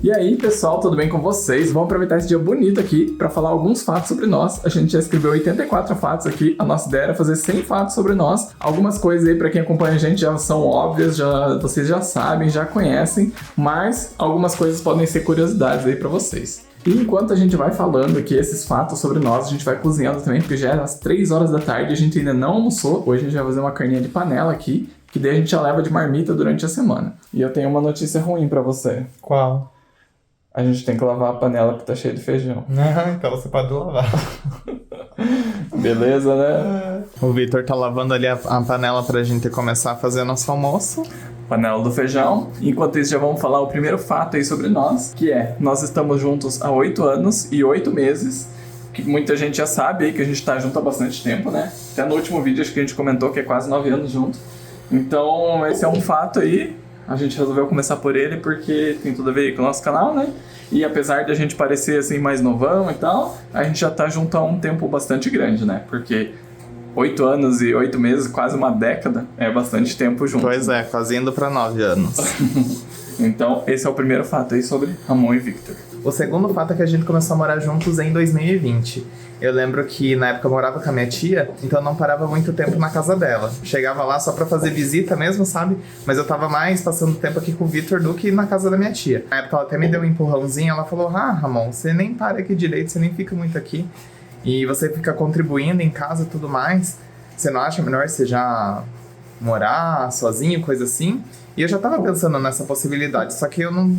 E aí, pessoal, tudo bem com vocês? Vamos aproveitar esse dia bonito aqui para falar alguns fatos sobre nós. A gente já escreveu 84 fatos aqui. A nossa ideia era fazer 100 fatos sobre nós. Algumas coisas aí, para quem acompanha a gente, já são óbvias, vocês já sabem, já conhecem, mas algumas coisas podem ser curiosidades aí para vocês. E enquanto a gente vai falando aqui esses fatos sobre nós, a gente vai cozinhando também, porque já é às 3 horas da tarde, a gente ainda não almoçou. Hoje a gente vai fazer uma carninha de panela aqui, que daí a gente já leva de marmita durante a semana. E eu tenho uma notícia ruim para você. Qual? A gente tem que lavar a panela porque tá cheia de feijão. Então você pode lavar. Beleza, né? O Vitor tá lavando ali a panela pra gente começar a fazer nosso almoço. Panela do feijão. Enquanto isso, já vamos falar o primeiro fato aí sobre nós, que é, nós estamos juntos há 8 anos e 8 meses, que muita gente já sabe aí que a gente tá junto há bastante tempo, né? Até no último vídeo acho que a gente comentou que é quase 9 anos junto. Então, esse é um fato aí. A gente resolveu começar por ele porque tem tudo a ver com o nosso canal, né? E apesar de a gente parecer assim mais novão e tal, a gente já tá junto há um tempo bastante grande, né? Porque 8 anos e 8 meses, quase uma década, é bastante tempo junto. Pois é, quase indo pra 9 anos. Então, esse é o primeiro fato aí sobre Ramon e Victor. O segundo fato é que a gente começou a morar juntos em 2020. Eu lembro que na época eu morava com a minha tia, então eu não parava muito tempo na casa dela. Chegava lá só pra fazer visita mesmo, sabe? Mas eu tava mais passando tempo aqui com o Victor do que na casa da minha tia. Na época ela até me deu um empurrãozinho, ela falou: "Ah, Ramon, você nem para aqui direito, você nem fica muito aqui. E você fica contribuindo em casa e tudo mais. Você não acha melhor você já morar sozinho, coisa assim?" E eu já tava pensando nessa possibilidade, só que eu não...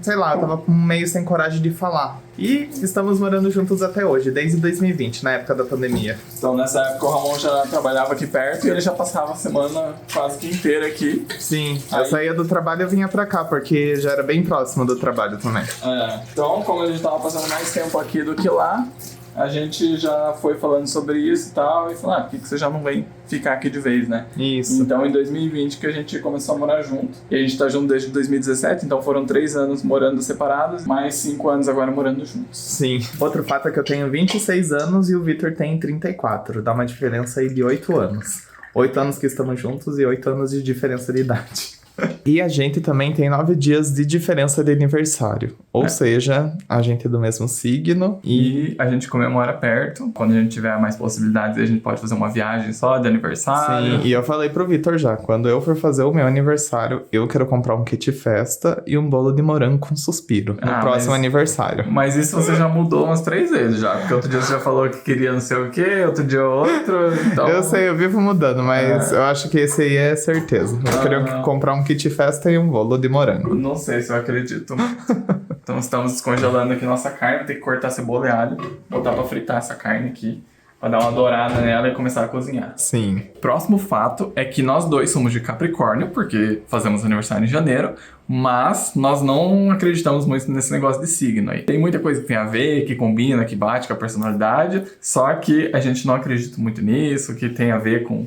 sei lá, eu tava meio sem coragem de falar. E estamos morando juntos até hoje, desde 2020, na época da pandemia. Então, nessa época, o Ramon já trabalhava aqui perto e ele já passava a semana quase que inteira aqui. Sim, eu saía do trabalho e eu vinha pra cá, porque já era bem próximo do trabalho também. Então, como a gente tava passando mais tempo aqui do que lá, a gente já foi falando sobre isso e tal, e falou, por que você já não vem ficar aqui de vez, né? Isso. Então, em 2020 que a gente começou a morar junto. E a gente tá junto desde 2017, então foram 3 anos morando separados, mais 5 anos agora morando juntos. Sim. Outro fato é que eu tenho 26 anos e o Victor tem 34. Dá uma diferença aí de 8 anos. 8 anos que estamos juntos e 8 anos de diferença de idade. E a gente também tem 9 dias de diferença de aniversário. Ou seja, a gente é do mesmo signo. E a gente comemora perto. Quando a gente tiver mais possibilidades, a gente pode fazer uma viagem só de aniversário. Sim, e eu falei pro Victor já, quando eu for fazer o meu aniversário, eu quero comprar um kit festa e um bolo de morango com suspiro no próximo aniversário. Mas isso você já mudou umas 3 vezes já. Porque outro dia você já falou que queria não sei o quê, outro dia outro. Então... Eu sei, eu vivo mudando, mas eu acho que esse aí é certeza. Eu queria comprar um kit festa e um bolo de morango. Não sei se eu acredito. Então estamos descongelando aqui nossa carne, tem que cortar cebola e alho, botar pra fritar essa carne aqui, pra dar uma dourada nela e começar a cozinhar. Sim. Próximo fato é que nós dois somos de Capricórnio, porque fazemos aniversário em janeiro, mas nós não acreditamos muito nesse negócio de signo aí. Tem muita coisa que tem a ver, que combina, que bate com a personalidade, só que a gente não acredita muito nisso, que tem a ver com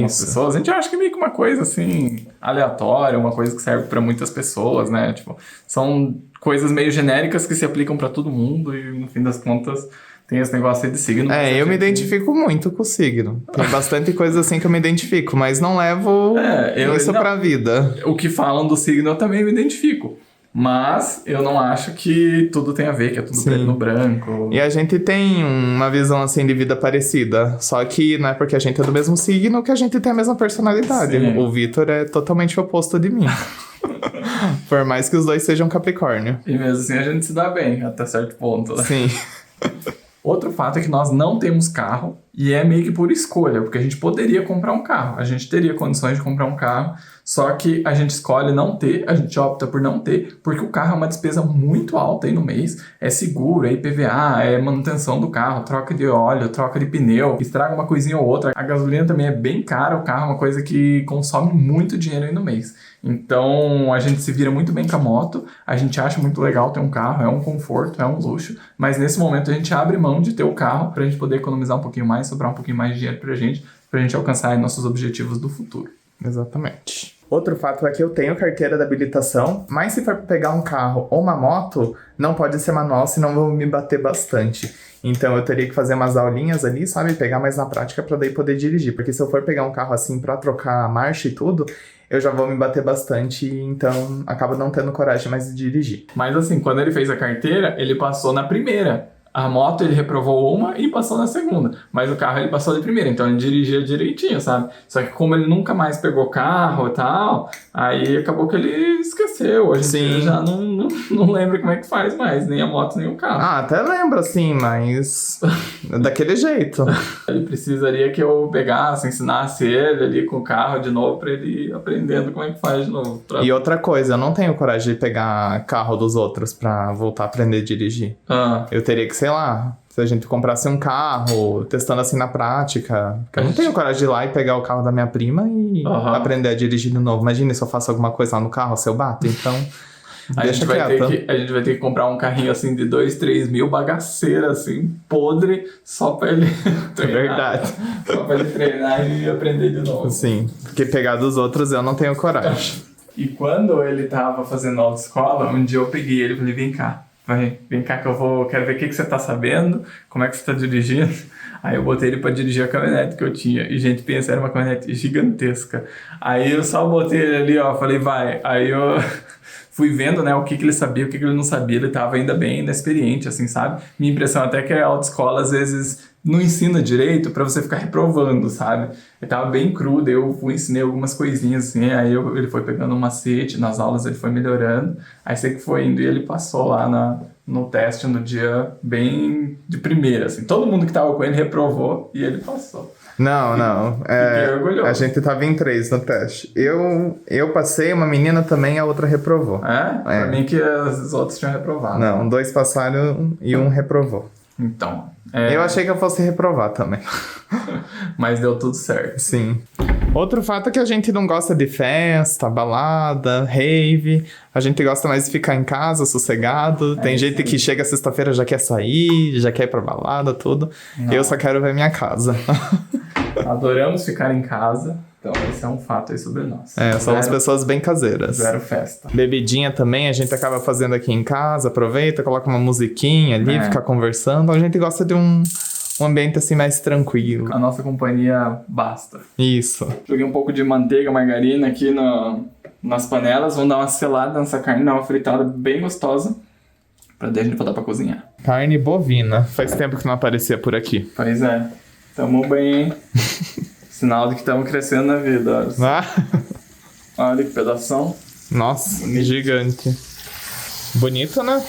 as pessoas. A gente acha que é meio que uma coisa assim, aleatória, uma coisa que serve pra muitas pessoas, né? Tipo, são coisas meio genéricas que se aplicam pra todo mundo e no fim das contas... Tem esse negócio aí de signo. Eu me identifico muito com o signo. Tem bastante coisa assim que eu me identifico, mas não levo isso pra vida. O que falam do signo eu também me identifico. Mas eu não acho que tudo tem a ver, que é tudo preto no branco. E a gente tem uma visão assim de vida parecida. Só que não é porque a gente é do mesmo signo que a gente tem a mesma personalidade. Sim. O Victor é totalmente o oposto de mim. Por mais que os dois sejam Capricórnio. E mesmo assim a gente se dá bem, até certo ponto. Né? Sim. Outro fato é que nós não temos carro e é meio que por escolha, porque a gente poderia comprar um carro, a gente teria condições de comprar um carro, só que a gente escolhe não ter, a gente opta por não ter, porque o carro é uma despesa muito alta aí no mês, é seguro, é IPVA, é manutenção do carro, troca de óleo, troca de pneu, estraga uma coisinha ou outra, a gasolina também é bem cara, o carro é uma coisa que consome muito dinheiro aí no mês. Então a gente se vira muito bem com a moto, a gente acha muito legal ter um carro, é um conforto, é um luxo, mas nesse momento a gente abre mão de ter o carro pra gente poder economizar um pouquinho mais, sobrar um pouquinho mais de dinheiro pra gente alcançar aí nossos objetivos do futuro. Exatamente. Outro fato é que eu tenho carteira de habilitação, mas se for pegar um carro ou uma moto, não pode ser manual, senão vão me bater bastante. Então eu teria que fazer umas aulinhas ali, sabe? Pegar mais na prática pra daí poder dirigir. Porque se eu for pegar um carro assim pra trocar a marcha e tudo, eu já vou me bater bastante, então acabo não tendo coragem mais de dirigir. Mas assim, quando ele fez a carteira, ele passou na primeira. A moto ele reprovou uma e passou na segunda. Mas o carro ele passou de primeira, então ele dirigia direitinho, sabe? Só que como ele nunca mais pegou carro e tal, aí acabou que ele esqueceu. Hoje em dia ele já não lembra como é que faz mais, nem a moto, nem o carro. Ah, até lembro assim, mas daquele jeito. Ele precisaria que eu pegasse, ensinasse ele ali com o carro de novo pra ele ir aprendendo como é que faz de novo. E outra coisa, eu não tenho coragem de pegar carro dos outros pra voltar a aprender a dirigir. Eu teria que, sei lá, se a gente comprasse um carro, testando assim na prática. Eu não tenho coragem de ir lá e pegar o carro da minha prima e aprender a dirigir de novo. Imagina se eu faço alguma coisa lá no carro, se eu bato, então... A gente vai ter que comprar um carrinho assim de 2, 3 mil, bagaceira assim, podre, só pra ele treinar. É verdade. Só pra ele treinar e aprender de novo. Sim, porque pegar dos outros eu não tenho coragem. E quando ele tava fazendo autoescola, um dia eu peguei ele e falei, vem cá que quero ver o que você tá sabendo, como é que você tá dirigindo. Aí eu botei ele pra dirigir a caminhonete que eu tinha. E, gente, pensa, era uma caminhonete gigantesca. Aí eu só botei ele ali, ó, falei, vai. Aí eu fui vendo, né, o que ele sabia, o que ele não sabia. Ele tava ainda bem inexperiente, assim, sabe? Minha impressão até que a autoescola, às vezes, não ensina direito pra você ficar reprovando, sabe? Ele tava bem cru, daí eu ensinei algumas coisinhas, assim. Aí ele foi pegando um macete, nas aulas ele foi melhorando. Aí sei que foi indo e ele passou lá no teste no dia bem de primeira, assim. Todo mundo que tava com ele reprovou e ele passou. Não. Fiquei orgulhoso. A gente tava em 3 no teste. Eu passei, uma menina também, a outra reprovou. Pra mim que os outros tinham reprovado. Não, 2 passaram e 1 reprovou. Então. Eu achei que eu fosse reprovar também. Mas deu tudo certo. Sim. Outro fato é que a gente não gosta de festa, balada, rave. A gente gosta mais de ficar em casa, sossegado. Tem gente que chega sexta-feira já quer sair, já quer ir pra balada, tudo. Não. Eu só quero ver minha casa. Adoramos ficar em casa. Então esse é um fato aí sobre nós. Somos pessoas bem caseiras. Zero festa. Bebidinha também, a gente acaba fazendo aqui em casa. Aproveita, coloca uma musiquinha ali, fica conversando. A gente gosta de um ambiente assim mais tranquilo. A nossa companhia basta. Isso. Joguei um pouco de manteiga, margarina aqui nas panelas. Vamos dar uma selada nessa carne, dar uma fritada bem gostosa. Pra daí a gente voltar pra cozinhar. Carne bovina. Faz tempo que não aparecia por aqui. Pois é. Tamo bem, hein? Sinal de que estamos crescendo na vida. Olha que pedação. Nossa, bonito. Gigante. Bonito, né?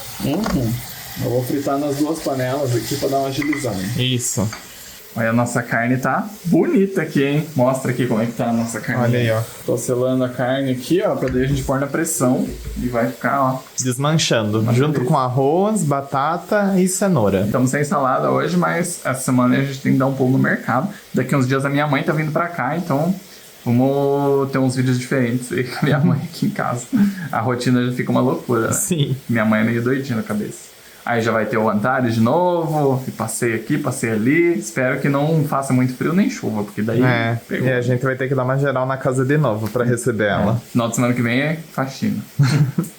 Eu vou fritar nas 2 panelas aqui pra dar uma agilizada. Isso. Olha, a nossa carne tá bonita aqui, hein? Mostra aqui como é que tá a nossa carne. Olha aí, ó. Tô selando a carne aqui, ó, pra daí a gente pôr na pressão e vai ficar, ó, desmanchando. Junto com arroz, batata e cenoura. Estamos sem salada hoje, mas essa semana a gente tem que dar um pulo no mercado. Daqui uns dias a minha mãe tá vindo pra cá, então vamos ter uns vídeos diferentes aí com a minha mãe aqui em casa. A rotina já fica uma loucura, né? Sim. Minha mãe é meio doidinha na cabeça. Aí já vai ter o Antares de novo, e passei aqui, passei ali. Espero que não faça muito frio nem chuva, porque daí pegou. E a gente vai ter que dar uma geral na casa de novo pra receber ela. Final de semana que vem é faxina.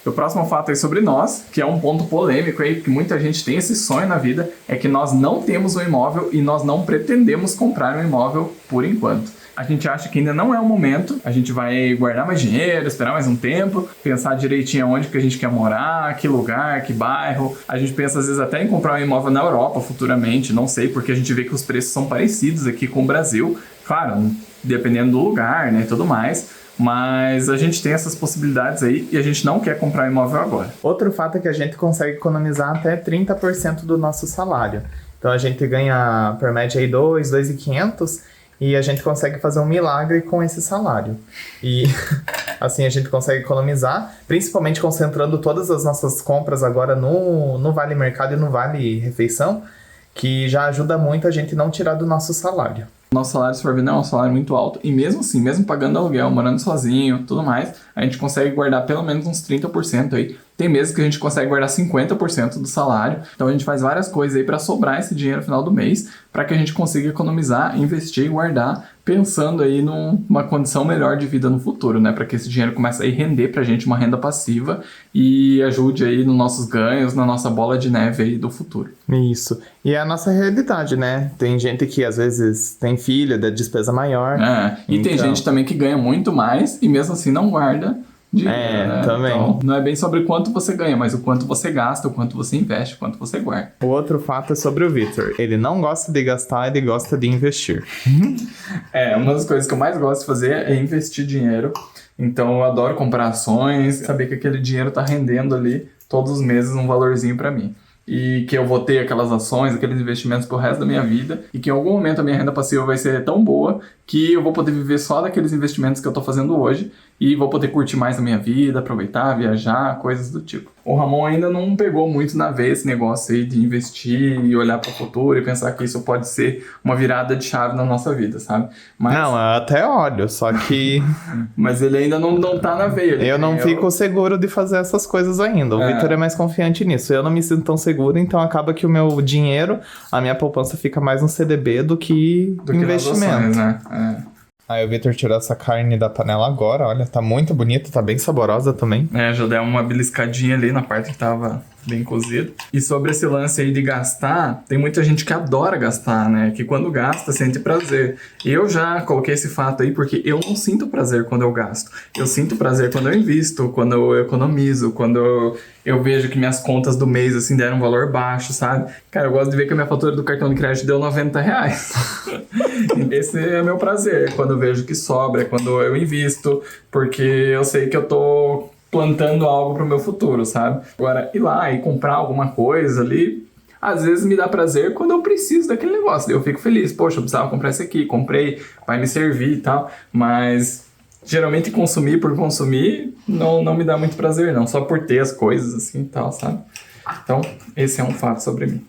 O próximo fato aí sobre nós, que é um ponto polêmico aí, que muita gente tem esse sonho na vida, é que nós não temos um imóvel e nós não pretendemos comprar um imóvel por enquanto. A gente acha que ainda não é o momento, a gente vai guardar mais dinheiro, esperar mais um tempo, pensar direitinho onde que a gente quer morar, que lugar, que bairro. A gente pensa às vezes até em comprar um imóvel na Europa futuramente, não sei, porque a gente vê que os preços são parecidos aqui com o Brasil. Claro, dependendo do lugar, né, e tudo mais. Mas a gente tem essas possibilidades aí e a gente não quer comprar um imóvel agora. Outro fato é que a gente consegue economizar até 30% do nosso salário. Então a gente ganha por média aí 2.500 e a gente consegue fazer um milagre com esse salário. E assim a gente consegue economizar, principalmente concentrando todas as nossas compras agora no Vale Mercado e no Vale Refeição, que já ajuda muito a gente não tirar do nosso salário. Nosso salário, se for ver, não é um salário muito alto. E mesmo assim, mesmo pagando aluguel, morando sozinho, tudo mais, a gente consegue guardar pelo menos uns 30% aí. Tem meses que a gente consegue guardar 50% do salário. Então a gente faz várias coisas aí para sobrar esse dinheiro no final do mês, para que a gente consiga economizar, investir e guardar pensando aí numa condição melhor de vida no futuro, né? Para que esse dinheiro comece a ir render pra gente uma renda passiva e ajude aí nos nossos ganhos, na nossa bola de neve aí do futuro. Isso. E é a nossa realidade, né? Tem gente que às vezes tem filho, da despesa maior. E tem gente também que ganha muito mais e mesmo assim não guarda dinheiro, né? Também. Então, não é bem sobre quanto você ganha, mas o quanto você gasta, o quanto você investe, o quanto você guarda. O outro fato é sobre o Victor. Ele não gosta de gastar, ele gosta de investir. Uma das coisas que eu mais gosto de fazer é investir dinheiro. Então eu adoro comprar ações, saber que aquele dinheiro tá rendendo ali todos os meses um valorzinho para mim. E que eu vou ter aquelas ações, aqueles investimentos pro resto da minha vida, e que em algum momento a minha renda passiva vai ser tão boa que eu vou poder viver só daqueles investimentos que eu tô fazendo hoje e vou poder curtir mais a minha vida, aproveitar, viajar, coisas do tipo. O Ramon ainda não pegou muito na veia esse negócio aí de investir e olhar para o futuro e pensar que isso pode ser uma virada de chave na nossa vida, sabe? Mas... Não, eu até olho, só que... Mas ele ainda não tá na veia. Eu não fico seguro de fazer essas coisas ainda. O Victor é mais confiante nisso. Eu não me sinto tão seguro, então acaba que o meu dinheiro, a minha poupança fica mais no CDB do que investimento. Ações, né? Aí o Victor tirou essa carne da panela agora, olha, tá muito bonita, tá bem saborosa também. Já deu uma beliscadinha ali na parte que tava bem cozido. E sobre esse lance aí de gastar, tem muita gente que adora gastar, né? Que quando gasta, sente prazer. Eu já coloquei esse fato aí porque eu não sinto prazer quando eu gasto. Eu sinto prazer quando eu invisto, quando eu economizo, quando eu vejo que minhas contas do mês, assim, deram um valor baixo, sabe? Cara, eu gosto de ver que a minha fatura do cartão de crédito deu R$90. Esse é meu prazer. Quando eu vejo que sobra, quando eu invisto, porque eu sei que eu tô plantando algo pro meu futuro, sabe? Agora, ir lá e comprar alguma coisa ali, às vezes me dá prazer quando eu preciso daquele negócio. Daí eu fico feliz. Poxa, eu precisava comprar esse aqui, comprei, vai me servir e tal. Mas, geralmente, consumir por consumir não me dá muito prazer, não. Só por ter as coisas assim e tal, sabe? Então, esse é um fato sobre mim.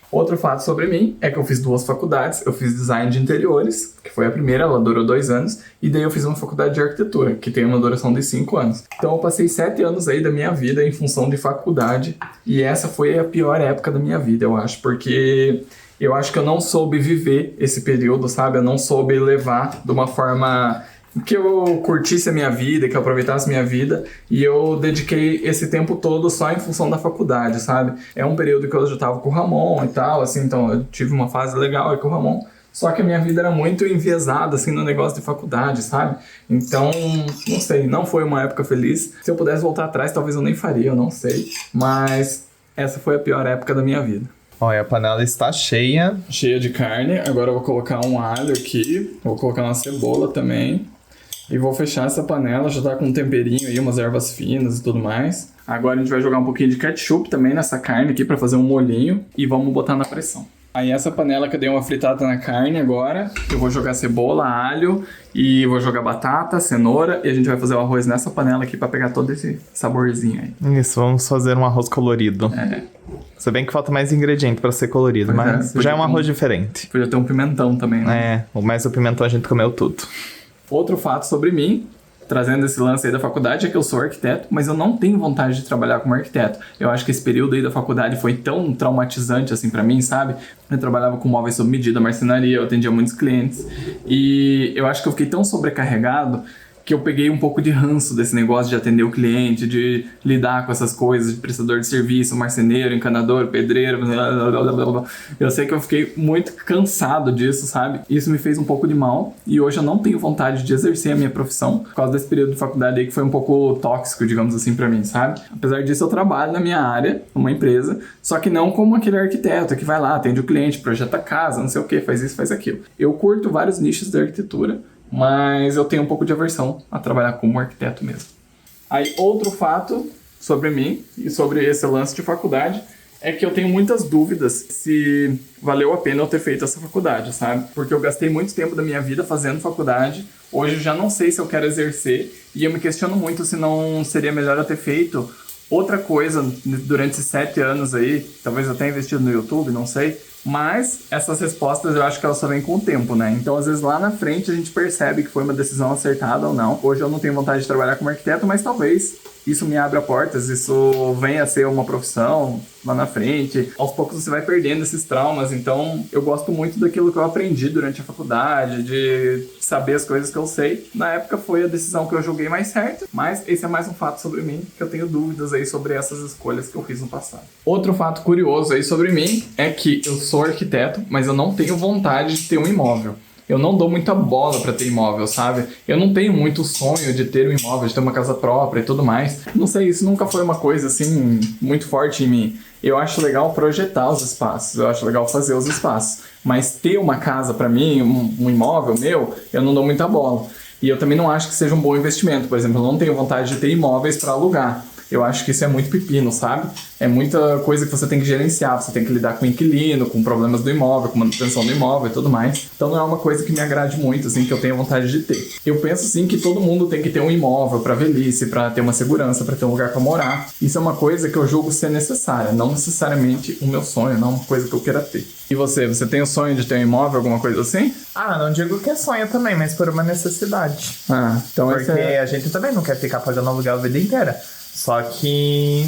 Outro fato sobre mim é que eu fiz 2 faculdades. Eu fiz design de interiores, que foi a primeira, ela durou 2 anos. E daí eu fiz uma faculdade de arquitetura, que tem uma duração de 5 anos. Então eu passei 7 anos aí da minha vida em função de faculdade. E essa foi a pior época da minha vida, eu acho. Porque eu acho que eu não soube viver esse período, sabe? Eu não soube levar de uma forma que eu curtisse a minha vida, que eu aproveitasse a minha vida, e eu dediquei esse tempo todo só em função da faculdade, sabe? É um período que eu já tava com o Ramon e tal, assim, então eu tive uma fase legal aí com o Ramon, só que a minha vida era muito enviesada, assim, no negócio de faculdade, sabe? Então, não sei, não foi uma época feliz. Se eu pudesse voltar atrás, talvez eu nem faria, eu não sei, mas essa foi a pior época da minha vida. Olha, a panela está cheia. Cheia de carne, agora eu vou colocar um alho aqui, vou colocar uma cebola também. E vou fechar essa panela, já tá com um temperinho aí, umas ervas finas e tudo mais. Agora a gente vai jogar um pouquinho de ketchup também nessa carne aqui pra fazer um molhinho e vamos botar na pressão. Aí essa panela que eu dei uma fritada na carne agora, eu vou jogar cebola, alho e vou jogar batata, cenoura e a gente vai fazer o arroz nessa panela aqui pra pegar todo esse saborzinho aí. Isso, vamos fazer um arroz colorido. Se bem que falta mais ingrediente pra ser colorido, mas já é um arroz diferente. Podia ter um pimentão também, né? Mas o pimentão a gente comeu tudo. Outro fato sobre mim, trazendo esse lance aí da faculdade, é que eu sou arquiteto, mas eu não tenho vontade de trabalhar como arquiteto. Eu acho que esse período aí da faculdade foi tão traumatizante assim pra mim, sabe? Eu trabalhava com móveis sob medida, marcenaria, eu atendia muitos clientes. E eu acho que eu fiquei tão sobrecarregado que eu peguei um pouco de ranço desse negócio de atender o cliente, de lidar com essas coisas, de prestador de serviço, marceneiro, encanador, pedreiro, blá, blá, blá, blá, blá. Eu sei que eu fiquei muito cansado disso, sabe? Isso me fez um pouco de mal e hoje eu não tenho vontade de exercer a minha profissão por causa desse período de faculdade aí que foi um pouco tóxico, digamos assim, pra mim, sabe? Apesar disso, eu trabalho na minha área, numa empresa, só que não como aquele arquiteto que vai lá, atende o cliente, projeta casa, não sei o que, faz isso, faz aquilo. Eu curto vários nichos da arquitetura, mas eu tenho um pouco de aversão a trabalhar como arquiteto mesmo. Aí, outro fato sobre mim e sobre esse lance de faculdade é que eu tenho muitas dúvidas se valeu a pena eu ter feito essa faculdade, sabe? Porque eu gastei muito tempo da minha vida fazendo faculdade, hoje eu já não sei se eu quero exercer e eu me questiono muito se não seria melhor eu ter feito outra coisa durante esses 7 anos aí, talvez até investido no YouTube, não sei. Mas essas respostas eu acho que elas só vêm com o tempo, né? Então, às vezes, lá na frente a gente percebe que foi uma decisão acertada ou não. Hoje eu não tenho vontade de trabalhar como arquiteto, mas talvez isso me abre portas, isso vem a ser uma profissão lá na frente. Aos poucos você vai perdendo esses traumas, então eu gosto muito daquilo que eu aprendi durante a faculdade, de saber as coisas que eu sei. Na época foi a decisão que eu julguei mais certa, mas esse é mais um fato sobre mim, que eu tenho dúvidas aí sobre essas escolhas que eu fiz no passado. Outro fato curioso aí sobre mim é que eu sou arquiteto, mas eu não tenho vontade de ter um imóvel. Eu não dou muita bola para ter imóvel, sabe? Eu não tenho muito sonho de ter um imóvel, de ter uma casa própria e tudo mais. Não sei, isso nunca foi uma coisa assim muito forte em mim. Eu acho legal projetar os espaços, eu acho legal fazer os espaços. Mas ter uma casa para mim, um imóvel meu, eu não dou muita bola. E eu também não acho que seja um bom investimento. Por exemplo, eu não tenho vontade de ter imóveis para alugar. Eu acho que isso é muito pepino, sabe? É muita coisa que você tem que gerenciar, você tem que lidar com o inquilino, com problemas do imóvel, com manutenção do imóvel e tudo mais. Então não é uma coisa que me agrade muito, assim, que eu tenho vontade de ter. Eu penso, assim, que todo mundo tem que ter um imóvel para velhice, para ter uma segurança, para ter um lugar para morar. Isso é uma coisa que eu julgo ser necessária, não necessariamente o meu sonho, não uma coisa que eu queira ter. E você tem o sonho de ter um imóvel, alguma coisa assim? Ah, não digo que é sonho também, mas por uma necessidade. Então porque a gente também não quer ficar pagando aluguel a vida inteira. Só que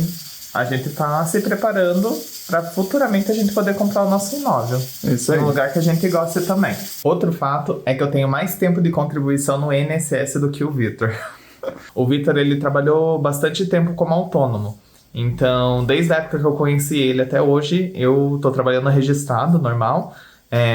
a gente tá se preparando para futuramente a gente poder comprar o nosso imóvel. Isso aí. Num lugar que a gente goste também. Outro fato é que eu tenho mais tempo de contribuição no INSS do que o Vitor. O Vitor, ele trabalhou bastante tempo como autônomo. Então, desde a época que eu conheci ele até hoje, eu tô trabalhando registrado, normal,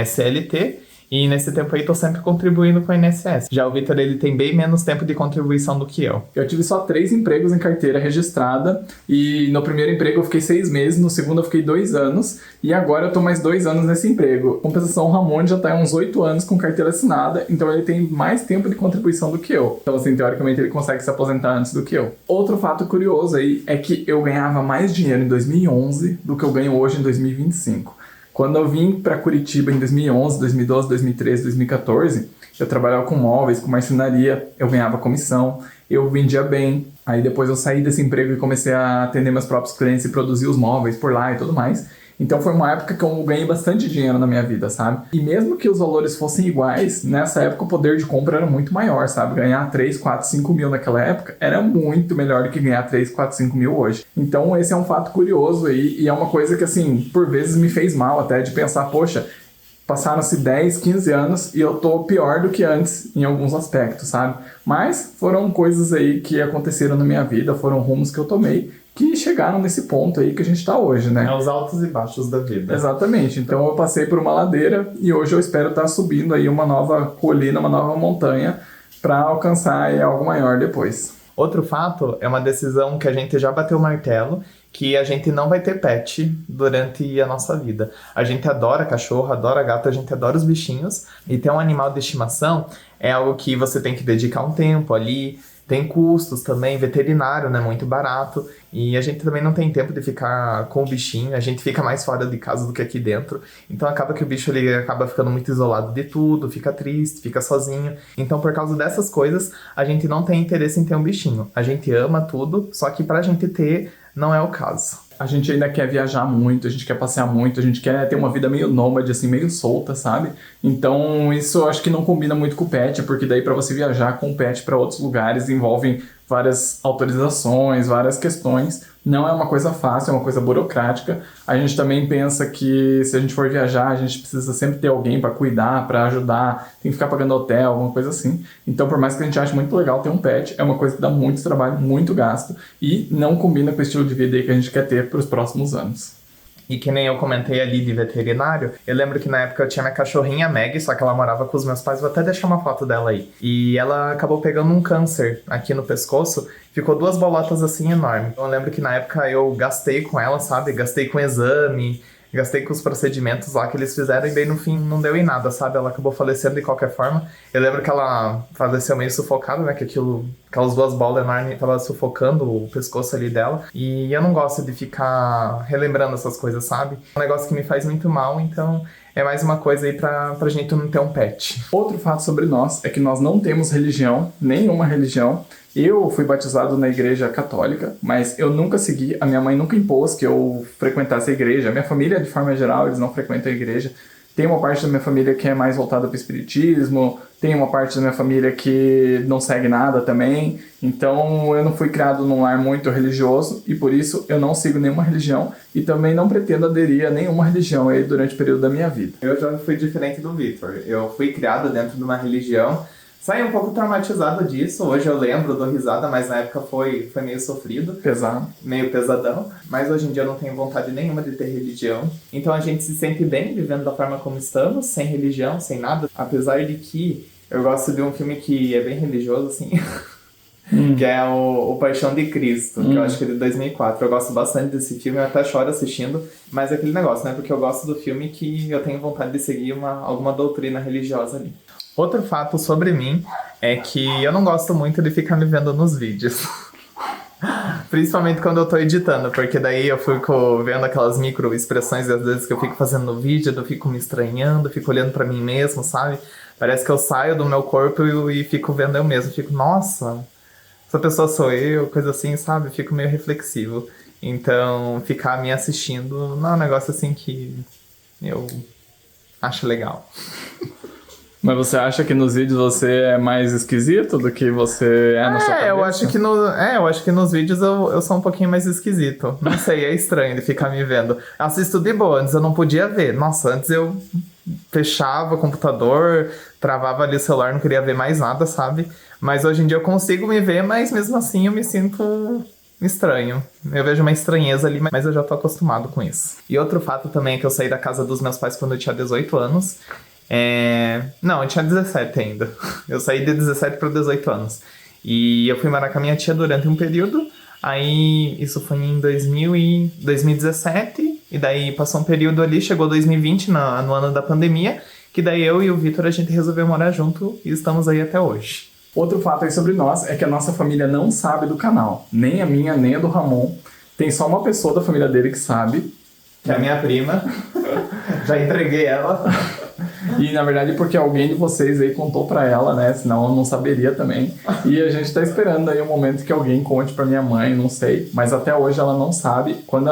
CLT. E nesse tempo aí tô sempre contribuindo com o INSS. Já o Vitor, ele tem bem menos tempo de contribuição do que eu. Eu tive só 3 empregos em carteira registrada e no primeiro emprego eu fiquei 6 meses, no segundo eu fiquei 2 anos e agora eu tô mais 2 anos nesse emprego. Compensação, o Ramon já tá há uns 8 anos com carteira assinada, então ele tem mais tempo de contribuição do que eu. Então assim, teoricamente ele consegue se aposentar antes do que eu. Outro fato curioso aí é que eu ganhava mais dinheiro em 2011 do que eu ganho hoje em 2025. Quando eu vim para Curitiba em 2011, 2012, 2013, 2014, eu trabalhava com móveis, com marcenaria, eu ganhava comissão, eu vendia bem. Aí depois eu saí desse emprego e comecei a atender meus próprios clientes e produzir os móveis por lá e tudo mais. Então foi uma época que eu ganhei bastante dinheiro na minha vida, sabe? E mesmo que os valores fossem iguais, nessa época o poder de compra era muito maior, sabe? Ganhar 3, 4, 5 mil naquela época era muito melhor do que ganhar 3, 4, 5 mil hoje. Então esse é um fato curioso aí e é uma coisa que, assim, por vezes me fez mal até de pensar, poxa, passaram-se 10, 15 anos e eu tô pior do que antes em alguns aspectos, sabe? Mas foram coisas aí que aconteceram na minha vida, foram rumos que eu tomei que chegaram nesse ponto aí que a gente tá hoje, né? É os altos e baixos da vida. Exatamente. Então eu passei por uma ladeira e hoje eu espero estar subindo aí uma nova colina, uma nova montanha para alcançar aí algo maior depois. Outro fato é uma decisão que a gente já bateu o martelo, que a gente não vai ter pet durante a nossa vida. A gente adora cachorro, adora gato, a gente adora os bichinhos. E ter um animal de estimação é algo que você tem que dedicar um tempo ali. Tem custos também, veterinário não é muito barato. E a gente também não tem tempo de ficar com o bichinho. A gente fica mais fora de casa do que aqui dentro. Então acaba que o bicho ele acaba ficando muito isolado de tudo, fica triste, fica sozinho. Então por causa dessas coisas, a gente não tem interesse em ter um bichinho. A gente ama tudo, só que pra gente ter, não é o caso. A gente ainda quer viajar muito, a gente quer passear muito, a gente quer ter uma vida meio nômade, assim, meio solta, sabe? Então isso eu acho que não combina muito com o pet, porque daí para você viajar com o pet para outros lugares envolvem várias autorizações, várias questões. Não é uma coisa fácil, é uma coisa burocrática. A gente também pensa que se a gente for viajar, a gente precisa sempre ter alguém para cuidar, para ajudar, tem que ficar pagando hotel, alguma coisa assim. Então, por mais que a gente ache muito legal ter um pet, é uma coisa que dá muito trabalho, muito gasto e não combina com o estilo de vida aí que a gente quer ter para os próximos anos. E que nem eu comentei ali de veterinário, eu lembro que na época eu tinha minha cachorrinha Meg, só que ela morava com os meus pais, vou até deixar uma foto dela aí. E ela acabou pegando um câncer aqui no pescoço, ficou 2 bolotas assim enormes. Eu lembro que na época eu gastei com ela, sabe? Gastei com exame, gastei com os procedimentos lá que eles fizeram e bem no fim não deu em nada, sabe? Ela acabou falecendo de qualquer forma. Eu lembro que ela faleceu meio sufocada, né? Que aquelas 2 bolas enormes estavam sufocando o pescoço ali dela. E eu não gosto de ficar relembrando essas coisas, sabe? É um negócio que me faz muito mal, então é mais uma coisa aí pra gente não ter um pet. Outro fato sobre nós é que nós não temos religião, nenhuma religião. Eu fui batizado na igreja católica, mas eu nunca segui, a minha mãe nunca impôs que eu frequentasse a igreja. A minha família, de forma geral, eles não frequentam a igreja. Tem uma parte da minha família que é mais voltada para o espiritismo, tem uma parte da minha família que não segue nada também. Então eu não fui criado num lar muito religioso e por isso eu não sigo nenhuma religião e também não pretendo aderir a nenhuma religião aí durante o período da minha vida. Eu já fui diferente do Victor. Eu fui criado dentro de uma religião, saí um pouco traumatizado disso. Hoje eu lembro, dou risada, mas na época foi meio sofrido. Pesado. Meio pesadão. Mas hoje em dia eu não tenho vontade nenhuma de ter religião. Então a gente se sente bem vivendo da forma como estamos, sem religião, sem nada. Apesar de que eu gosto de um filme que é bem religioso, assim, que é o Paixão de Cristo, que eu acho que é de 2004. Eu gosto bastante desse filme, eu até choro assistindo. Mas é aquele negócio, né? Porque eu gosto do filme que eu tenho vontade de seguir alguma doutrina religiosa ali. Outro fato sobre mim é que eu não gosto muito de ficar me vendo nos vídeos. Principalmente quando eu tô editando, porque daí eu fico vendo aquelas micro expressões e às vezes que eu fico fazendo no vídeo, eu fico me estranhando, fico olhando pra mim mesmo, sabe? Parece que eu saio do meu corpo e fico vendo eu mesmo. Fico, nossa, essa pessoa sou eu, coisa assim, sabe? Fico meio reflexivo. Então, ficar me assistindo não é um negócio assim que eu acho legal. Mas você acha que nos vídeos você é mais esquisito do que você é na sua cabeça? Eu acho que nos vídeos eu sou um pouquinho mais esquisito. Não sei, é estranho de ficar me vendo. Assisto de boa, antes eu não podia ver. Nossa, antes eu fechava o computador, travava ali o celular, não queria ver mais nada, sabe? Mas hoje em dia eu consigo me ver, mas mesmo assim eu me sinto estranho. Eu vejo uma estranheza ali, mas eu já tô acostumado com isso. E outro fato também é que eu saí da casa dos meus pais quando eu tinha 18 anos. Não, eu tinha 17 ainda. Eu saí de 17 para 18 anos. E eu fui morar com a minha tia durante um período. Aí, isso foi em 2017. E daí passou um período ali, chegou 2020, no ano da pandemia. Que daí eu e o Victor, a gente resolveu morar junto e estamos aí até hoje. Outro fato aí sobre nós é que a nossa família não sabe do canal. Nem a minha, nem a do Ramon. Tem só uma pessoa da família dele que sabe. Que é a minha prima. Já entreguei ela. E na verdade porque alguém de vocês aí contou pra ela, né? Senão eu não saberia também. E a gente tá esperando aí o momento que alguém conte pra minha mãe, não sei. Mas até hoje ela não sabe. Quando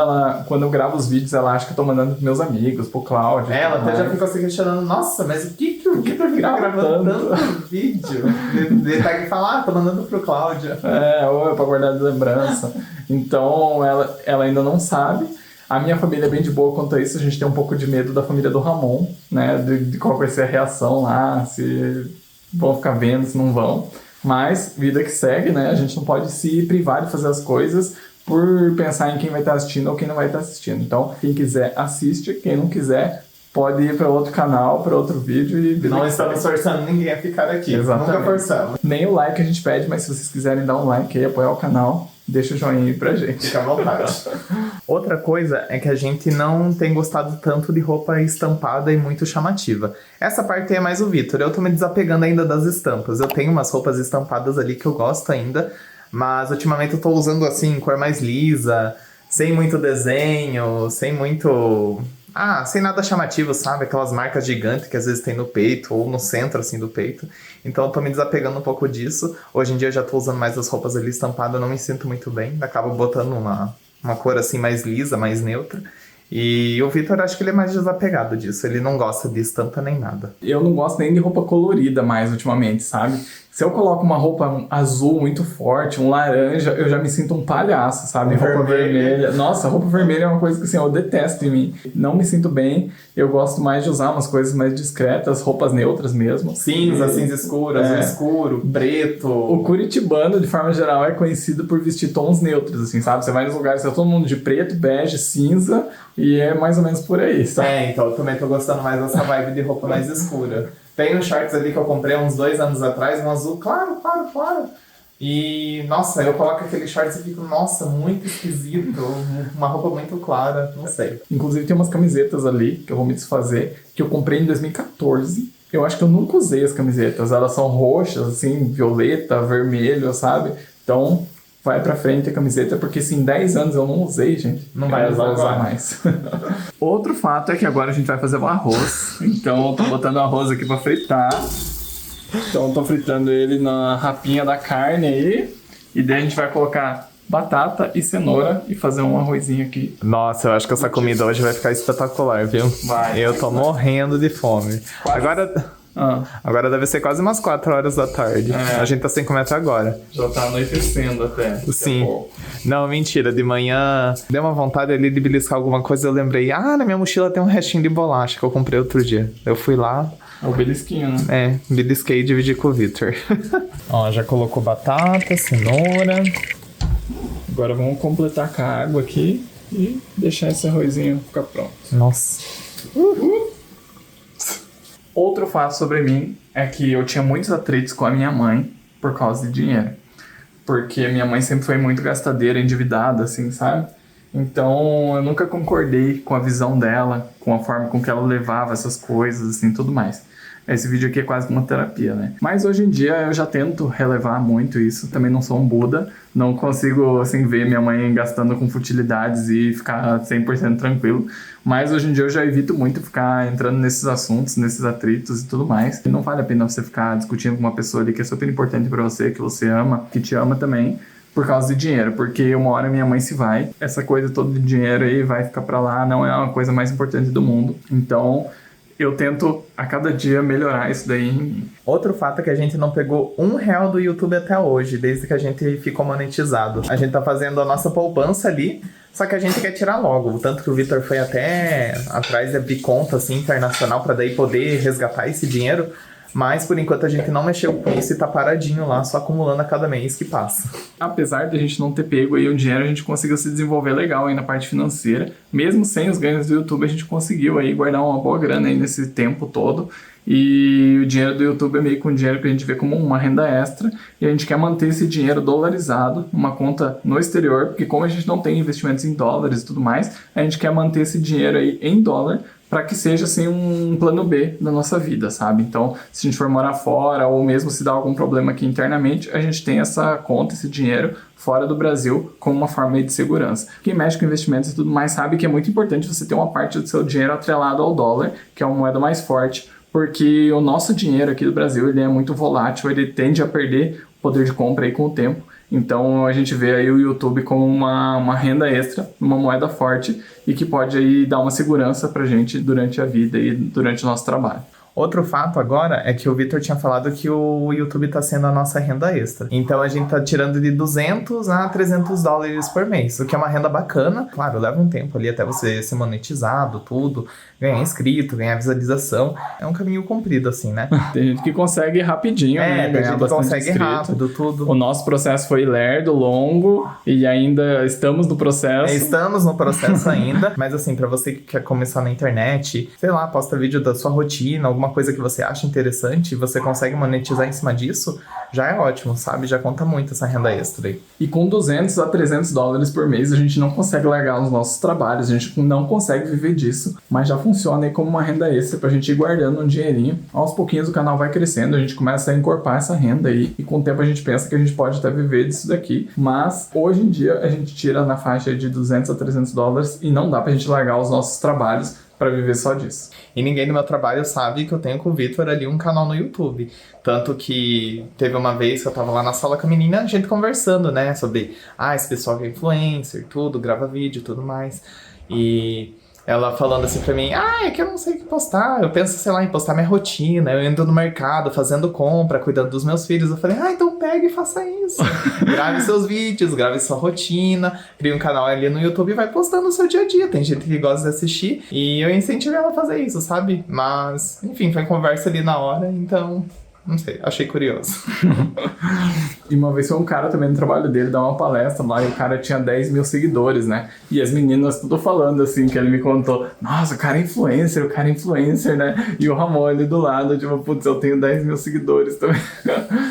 eu gravo os vídeos, ela acha que eu tô mandando pros meus amigos, pro Cláudio. Ela até já ficou se questionando, nossa, mas o que o Victor fica gravando tanto vídeo? Ele tá aqui falar, tô mandando pro Cláudio. Ou é pra guardar de lembrança. Então ela ainda não sabe. A minha família é bem de boa quanto a isso, a gente tem um pouco de medo da família do Ramon, né, de qual vai ser a reação lá, se vão ficar vendo, se não vão. Mas, vida que segue, né, a gente não pode se privar de fazer as coisas por pensar em quem vai estar assistindo ou quem não vai estar assistindo. Então, quem quiser, assiste, quem não quiser, pode ir para outro canal, para outro vídeo e... Não estamos forçando ninguém a ficar aqui, exatamente. Nunca forçamos. Nem o like a gente pede, mas se vocês quiserem dar um like e apoiar o canal, deixa o joinha aí pra gente. Fica à vontade. Outra coisa é que a gente não tem gostado tanto de roupa estampada e muito chamativa. Essa parte é mais o Victor. Eu tô me desapegando ainda das estampas. Eu tenho umas roupas estampadas ali que eu gosto ainda, mas ultimamente eu tô usando assim, cor mais lisa, sem muito desenho, sem muito... sem nada chamativo, sabe? Aquelas marcas gigantes que às vezes tem no peito ou no centro, assim, do peito. Então eu tô me desapegando um pouco disso. Hoje em dia eu já tô usando mais as roupas ali estampadas, eu não me sinto muito bem. Acabo botando uma cor assim mais lisa, mais neutra. E o Victor, acho que ele é mais desapegado disso. Ele não gosta de estampa nem nada. Eu não gosto nem de roupa colorida mais ultimamente, sabe? Se eu coloco uma roupa azul muito forte, um laranja, eu já me sinto um palhaço, sabe? Roupa vermelha. Nossa, roupa vermelha é uma coisa que assim, eu detesto em mim. Não me sinto bem. Eu gosto mais de usar umas coisas mais discretas, roupas neutras mesmo. Cinza escuro, azul escuro, preto. O curitibano, de forma geral, é conhecido por vestir tons neutros, assim, sabe? Você vai nos lugares, tá todo mundo de preto, bege, cinza, e é mais ou menos por aí, sabe? Então eu também tô gostando mais dessa vibe de roupa mais escura. Tem uns shorts ali que eu comprei uns 2 anos atrás, um azul claro. E, nossa, eu coloco aquele shorts e fico, nossa, muito esquisito. Uma roupa muito clara, não sei. Inclusive tem umas camisetas ali, que eu vou me desfazer, que eu comprei em 2014. Eu acho que eu nunca usei as camisetas. Elas são roxas, assim, violeta, vermelho, sabe? Então, vai pra frente a camiseta, porque se em 10 anos eu não usei, gente, não vai usar mais. Outro fato é que agora a gente vai fazer o arroz. Então eu tô botando o arroz aqui pra fritar. Então eu tô fritando ele na rapinha da carne aí. E daí a gente vai colocar batata e cenoura e fazer um arrozinho aqui. Nossa, eu acho que essa comida hoje vai ficar espetacular, viu? Eu tô morrendo de fome. Agora deve ser quase umas 4 horas da tarde. A gente tá sem comer até agora. Já tá anoitecendo até. Sim. Não, mentira. De manhã deu uma vontade ali de beliscar alguma coisa. Eu lembrei, na minha mochila tem um restinho de bolacha que eu comprei outro dia. Eu fui lá. É o belisquinho, né? Belisquei e dividi com o Victor. Ó, já colocou batata, cenoura. Agora vamos completar com a água aqui e deixar esse arrozinho ficar pronto. Nossa. Outro fato sobre mim é que eu tinha muitos atritos com a minha mãe por causa de dinheiro. Porque minha mãe sempre foi muito gastadeira, endividada, assim, sabe? Então eu nunca concordei com a visão dela, com a forma com que ela levava essas coisas, assim, tudo mais. Esse vídeo aqui é quase uma terapia, né? Mas hoje em dia eu já tento relevar muito isso. Também não sou um Buda. Não consigo, assim, ver minha mãe gastando com futilidades e ficar 100% tranquilo. Mas hoje em dia eu já evito muito ficar entrando nesses assuntos, nesses atritos e tudo mais. E não vale a pena você ficar discutindo com uma pessoa ali que é super importante pra você, que você ama, que te ama também, por causa de dinheiro. Porque uma hora minha mãe se vai. Essa coisa toda de dinheiro aí vai ficar pra lá. Não é uma coisa mais importante do mundo. Então eu tento a cada dia melhorar isso daí em mim. Outro fato é que a gente não pegou R$1 do YouTube até hoje, desde que a gente ficou monetizado. A gente tá fazendo a nossa poupança ali, só que a gente quer tirar logo. Tanto que o Victor foi até atrás de abrir conta assim, internacional para daí poder resgatar esse dinheiro. Mas, por enquanto, a gente não mexeu com isso e tá paradinho lá, só acumulando a cada mês que passa. Apesar de a gente não ter pego aí o dinheiro, a gente conseguiu se desenvolver legal aí na parte financeira. Mesmo sem os ganhos do YouTube, a gente conseguiu aí guardar uma boa grana aí nesse tempo todo. E o dinheiro do YouTube é meio que um dinheiro que a gente vê como uma renda extra. E a gente quer manter esse dinheiro dolarizado, numa conta no exterior, porque como a gente não tem investimentos em dólares e tudo mais, a gente quer manter esse dinheiro aí em dólar, para que seja assim um plano B da nossa vida, sabe? Então, se a gente for morar fora ou mesmo se dá algum problema aqui internamente, a gente tem essa conta, esse dinheiro fora do Brasil como uma forma de segurança. Quem mexe com investimentos e tudo mais sabe que é muito importante você ter uma parte do seu dinheiro atrelado ao dólar, que é uma moeda mais forte, porque o nosso dinheiro aqui do Brasil ele é muito volátil, ele tende a perder o poder de compra aí com o tempo. Então a gente vê aí o YouTube como uma renda extra, uma moeda forte e que pode aí dar uma segurança pra gente durante a vida e durante o nosso trabalho. Outro fato agora é que o Victor tinha falado que o YouTube tá sendo a nossa renda extra. Então a gente tá tirando de 200 a 300 dólares por mês, o que é uma renda bacana. Claro, leva um tempo ali até você ser monetizado, tudo, ganhar inscrito, ganhar visualização. É um caminho comprido assim, né? Tem gente que consegue rapidinho, né? Tem gente que consegue inscrito. Rápido, tudo. O nosso processo foi lerdo, longo e ainda estamos no processo. Estamos no processo ainda, mas assim, pra você que quer começar na internet, sei lá, posta vídeo da sua rotina, alguma coisa que você acha interessante e você consegue monetizar em cima disso, já é ótimo, sabe? Já conta muito essa renda extra aí. E com 200 a 300 dólares por mês, a gente não consegue largar os nossos trabalhos, a gente não consegue viver disso, mas já funciona aí como uma renda extra pra gente ir guardando um dinheirinho. Aos pouquinhos o canal vai crescendo, a gente começa a encorpar essa renda aí, e com o tempo a gente pensa que a gente pode até viver disso daqui, mas hoje em dia a gente tira na faixa de 200 a 300 dólares e não dá pra gente largar os nossos trabalhos para viver só disso. E ninguém no meu trabalho sabe que eu tenho com o Victor ali um canal no YouTube. Tanto que teve uma vez que eu tava lá na sala com a menina, a gente conversando, né? Sobre, esse pessoal que é influencer, tudo, grava vídeo e tudo mais. E ela falando assim pra mim, é que eu não sei o que postar. Eu penso, sei lá, em postar minha rotina. Eu ando no mercado, fazendo compra, cuidando dos meus filhos. Eu falei, então pega e faça isso. Grave seus vídeos, grave sua rotina. Crie um canal ali no YouTube e vai postando o seu dia a dia. Tem gente que gosta de assistir. E eu incentivei ela a fazer isso, sabe? Mas, enfim, foi conversa ali na hora, então... Não sei, achei curioso. E uma vez foi um cara também no trabalho dele dar uma palestra lá e o cara tinha 10 mil seguidores, né? E as meninas tudo falando assim, que ele me contou, nossa, o cara é influencer, né? E o Ramon ali do lado, tipo, putz, eu tenho 10 mil seguidores também.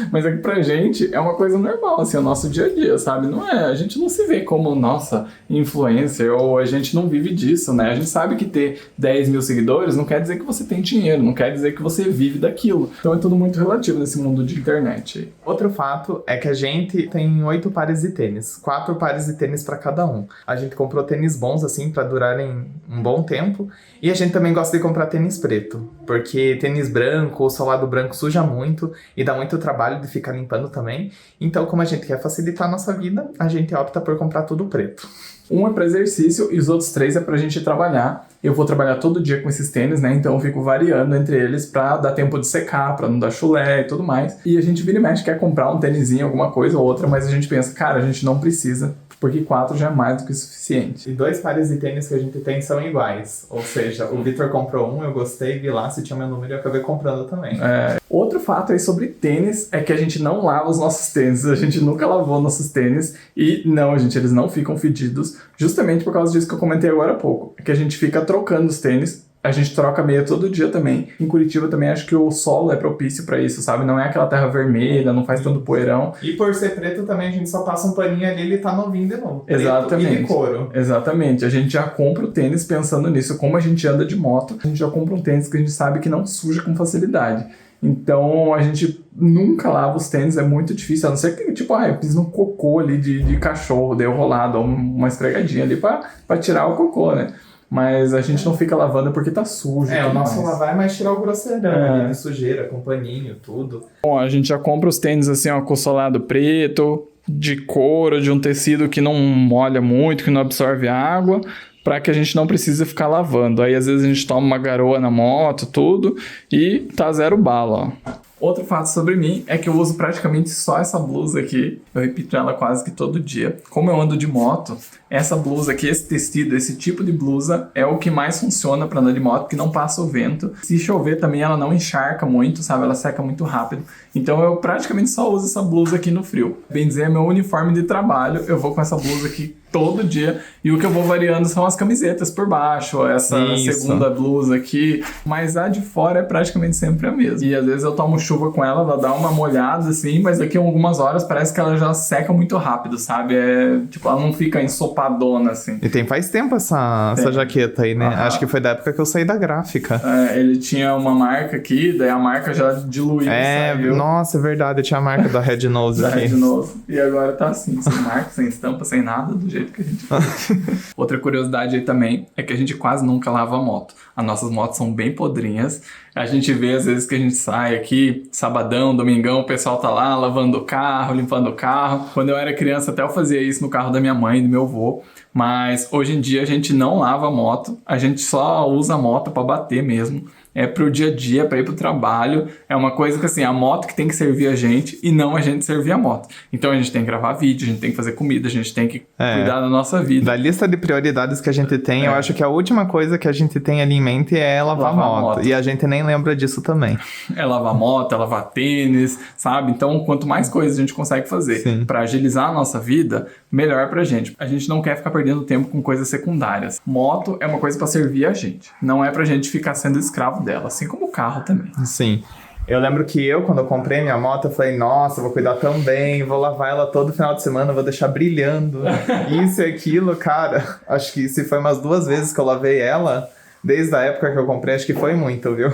Mas é que pra gente é uma coisa normal, assim, é o nosso dia a dia, sabe? Não é, a gente não se vê como, nossa, influencer, ou a gente não vive disso, né? A gente sabe que ter 10 mil seguidores não quer dizer que você tem dinheiro, não quer dizer que você vive daquilo. Então é tudo muito relativo nesse mundo de internet. Outro fato é que a gente tem 8 pares de tênis, 4 pares de tênis para cada um. A gente comprou tênis bons assim para durarem um bom tempo e a gente também gosta de comprar tênis preto. Porque tênis branco ou solado branco suja muito e dá muito trabalho de ficar limpando também. Então, como a gente quer facilitar a nossa vida, a gente opta por comprar tudo preto. Um é para exercício e os outros 3 é pra gente trabalhar. Eu vou trabalhar todo dia com esses tênis, né? Então eu fico variando entre eles pra dar tempo de secar, pra não dar chulé e tudo mais. E a gente vira e mexe, quer comprar um tênisinho, alguma coisa ou outra, mas a gente pensa, cara, a gente não precisa, porque 4 já é mais do que o suficiente. E 2 pares de tênis que a gente tem são iguais. Ou seja, o Vitor comprou um, eu gostei, vi lá se tinha meu número e eu acabei comprando também. Outro fato aí sobre tênis é que a gente não lava os nossos tênis, a gente nunca lavou nossos tênis e não, gente, eles não ficam fedidos, justamente por causa disso que eu comentei agora há pouco, que a gente fica trocando os tênis. A gente troca meia todo dia também. Em Curitiba também acho que o solo é propício pra isso, sabe? Não é aquela terra vermelha, não faz tanto poeirão. E por ser preto também, a gente só passa um paninho ali e ele tá novinho de novo. Exatamente. Preto e de couro. Exatamente. A gente já compra o tênis pensando nisso. Como a gente anda de moto, a gente já compra um tênis que a gente sabe que não suja com facilidade. Então a gente nunca lava os tênis, é muito difícil. A não ser que, tipo, eu fiz um cocô ali de cachorro, deu rolado, uma esfregadinha ali pra tirar o cocô, né? Mas a gente não fica lavando porque tá sujo. O nosso mais. lavar é mais tirar o grosseirão ali de sujeira, com paninho, tudo. Bom, a gente já compra os tênis assim, ó, com solado preto, de couro, de um tecido que não molha muito, que não absorve água, para que a gente não precise ficar lavando. Aí às vezes a gente toma uma garoa na moto, tudo, e tá 0 bala, ó. Outro fato sobre mim é que eu uso praticamente só essa blusa aqui. Eu repito ela quase que todo dia. Como eu ando de moto, essa blusa aqui, esse tecido, esse tipo de blusa é o que mais funciona para andar de moto, porque não passa o vento. Se chover também ela não encharca muito, sabe? Ela seca muito rápido. Então eu praticamente só uso essa blusa aqui no frio. Bem dizer, é meu uniforme de trabalho. Eu vou com essa blusa aqui todo dia. E o que eu vou variando são as camisetas por baixo, essa segunda blusa aqui. Mas a de fora é praticamente sempre a mesma. E às vezes eu tomo chuva com ela, ela dá uma molhada assim, mas daqui a algumas horas parece que ela já seca muito rápido, sabe? Tipo, ela não fica ensopadona assim. E faz tempo essa jaqueta aí, né? Acho que foi da época que eu saí da gráfica. Ele tinha uma marca aqui, daí a marca já diluiu, saiu. Nossa, é verdade, eu tinha a marca da Red Nose da aqui. Red Nose. E agora tá assim, sem marca, sem estampa, sem nada, do jeito que a gente faz. Outra curiosidade aí também é que a gente quase nunca lava a moto. As nossas motos são bem podrinhas. A gente vê às vezes que a gente sai aqui, sabadão, domingão, o pessoal tá lá lavando o carro, limpando o carro. Quando eu era criança até eu fazia isso no carro da minha mãe e do meu avô. Mas hoje em dia a gente não lava a moto, a gente só usa a moto pra bater mesmo. É pro dia a dia, pra ir pro trabalho. É uma coisa que assim, a moto que tem que servir a gente e não a gente servir a moto. Então a gente tem que gravar vídeo, a gente tem que fazer comida, a gente tem que cuidar da nossa vida. Da lista de prioridades que a gente tem, eu acho que a última coisa que a gente tem ali em mente é lavar a moto. E a gente nem lembra disso também. É lavar moto, é lavar tênis, sabe? Então quanto mais coisas a gente consegue fazer pra agilizar a nossa vida, melhor pra gente. A gente não quer ficar perdendo tempo com coisas secundárias. Moto é uma coisa pra servir a gente. Não é pra gente ficar sendo escravo dela, assim como o carro também. Sim. Eu lembro que quando eu comprei minha moto, eu falei, nossa, eu vou cuidar tão bem, vou lavar ela todo final de semana, vou deixar brilhando, isso e aquilo, cara. Acho que se foi umas 2 vezes que eu lavei ela, desde a época que eu comprei, acho que foi muito, viu?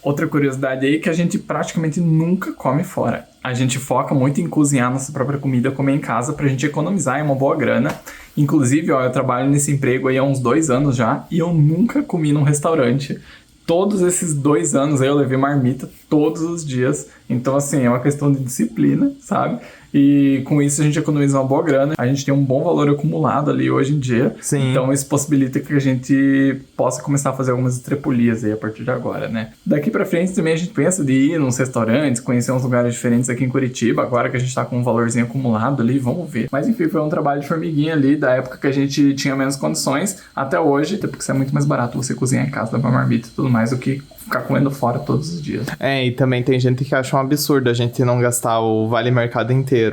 Outra curiosidade aí é que a gente praticamente nunca come fora. A gente foca muito em cozinhar nossa própria comida, comer em casa, pra gente economizar uma boa grana. Inclusive, eu trabalho nesse emprego aí há uns 2 anos já, e eu nunca comi num restaurante. Todos esses 2 anos aí eu levei marmita todos os dias. Então, assim, é uma questão de disciplina, sabe? E com isso a gente economiza uma boa grana. A gente tem um bom valor acumulado ali hoje em dia. Sim. Então isso possibilita que a gente possa começar a fazer algumas estrepulias aí a partir de agora, né? Daqui pra frente também a gente pensa de ir nos restaurantes, conhecer uns lugares diferentes aqui em Curitiba. Agora que a gente tá com um valorzinho acumulado ali, vamos ver. Mas enfim, foi um trabalho de formiguinha ali da época que a gente tinha menos condições até hoje. Até porque é muito mais barato você cozinhar em casa, levar marmita e tudo mais do que ficar comendo fora todos os dias. E também tem gente que acha um absurdo a gente não gastar o vale mercado inteiro.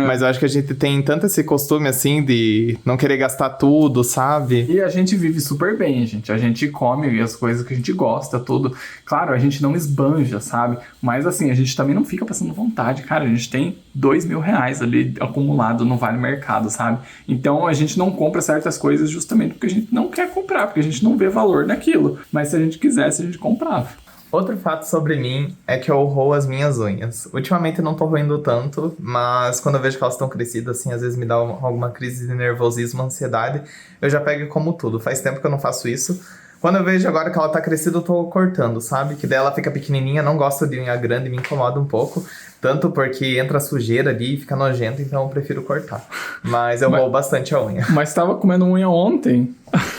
Mas eu acho que a gente tem tanto esse costume, assim, de não querer gastar tudo, sabe? E a gente vive super bem, gente. A gente come as coisas que a gente gosta, tudo. Claro, a gente não esbanja, sabe? Mas, assim, a gente também não fica passando vontade. Cara, a gente tem R$2.000 ali acumulado no vale mercado, sabe? Então, a gente não compra certas coisas justamente porque a gente não quer comprar, porque a gente não vê valor naquilo. Mas se a gente quisesse, a gente comprava. Outro fato sobre mim é que eu roo as minhas unhas. Ultimamente eu não tô roendo tanto, mas quando eu vejo que elas estão crescidas, assim, às vezes me dá alguma crise de nervosismo, ansiedade, eu já pego como tudo. Faz tempo que eu não faço isso. Quando eu vejo agora que ela tá crescida, eu tô cortando, sabe? Que daí ela fica pequenininha, não gosto de unha grande, me incomoda um pouco. Tanto porque entra sujeira ali e fica nojento, então eu prefiro cortar. Mas eu vou bastante a unha. Mas tava comendo unha ontem.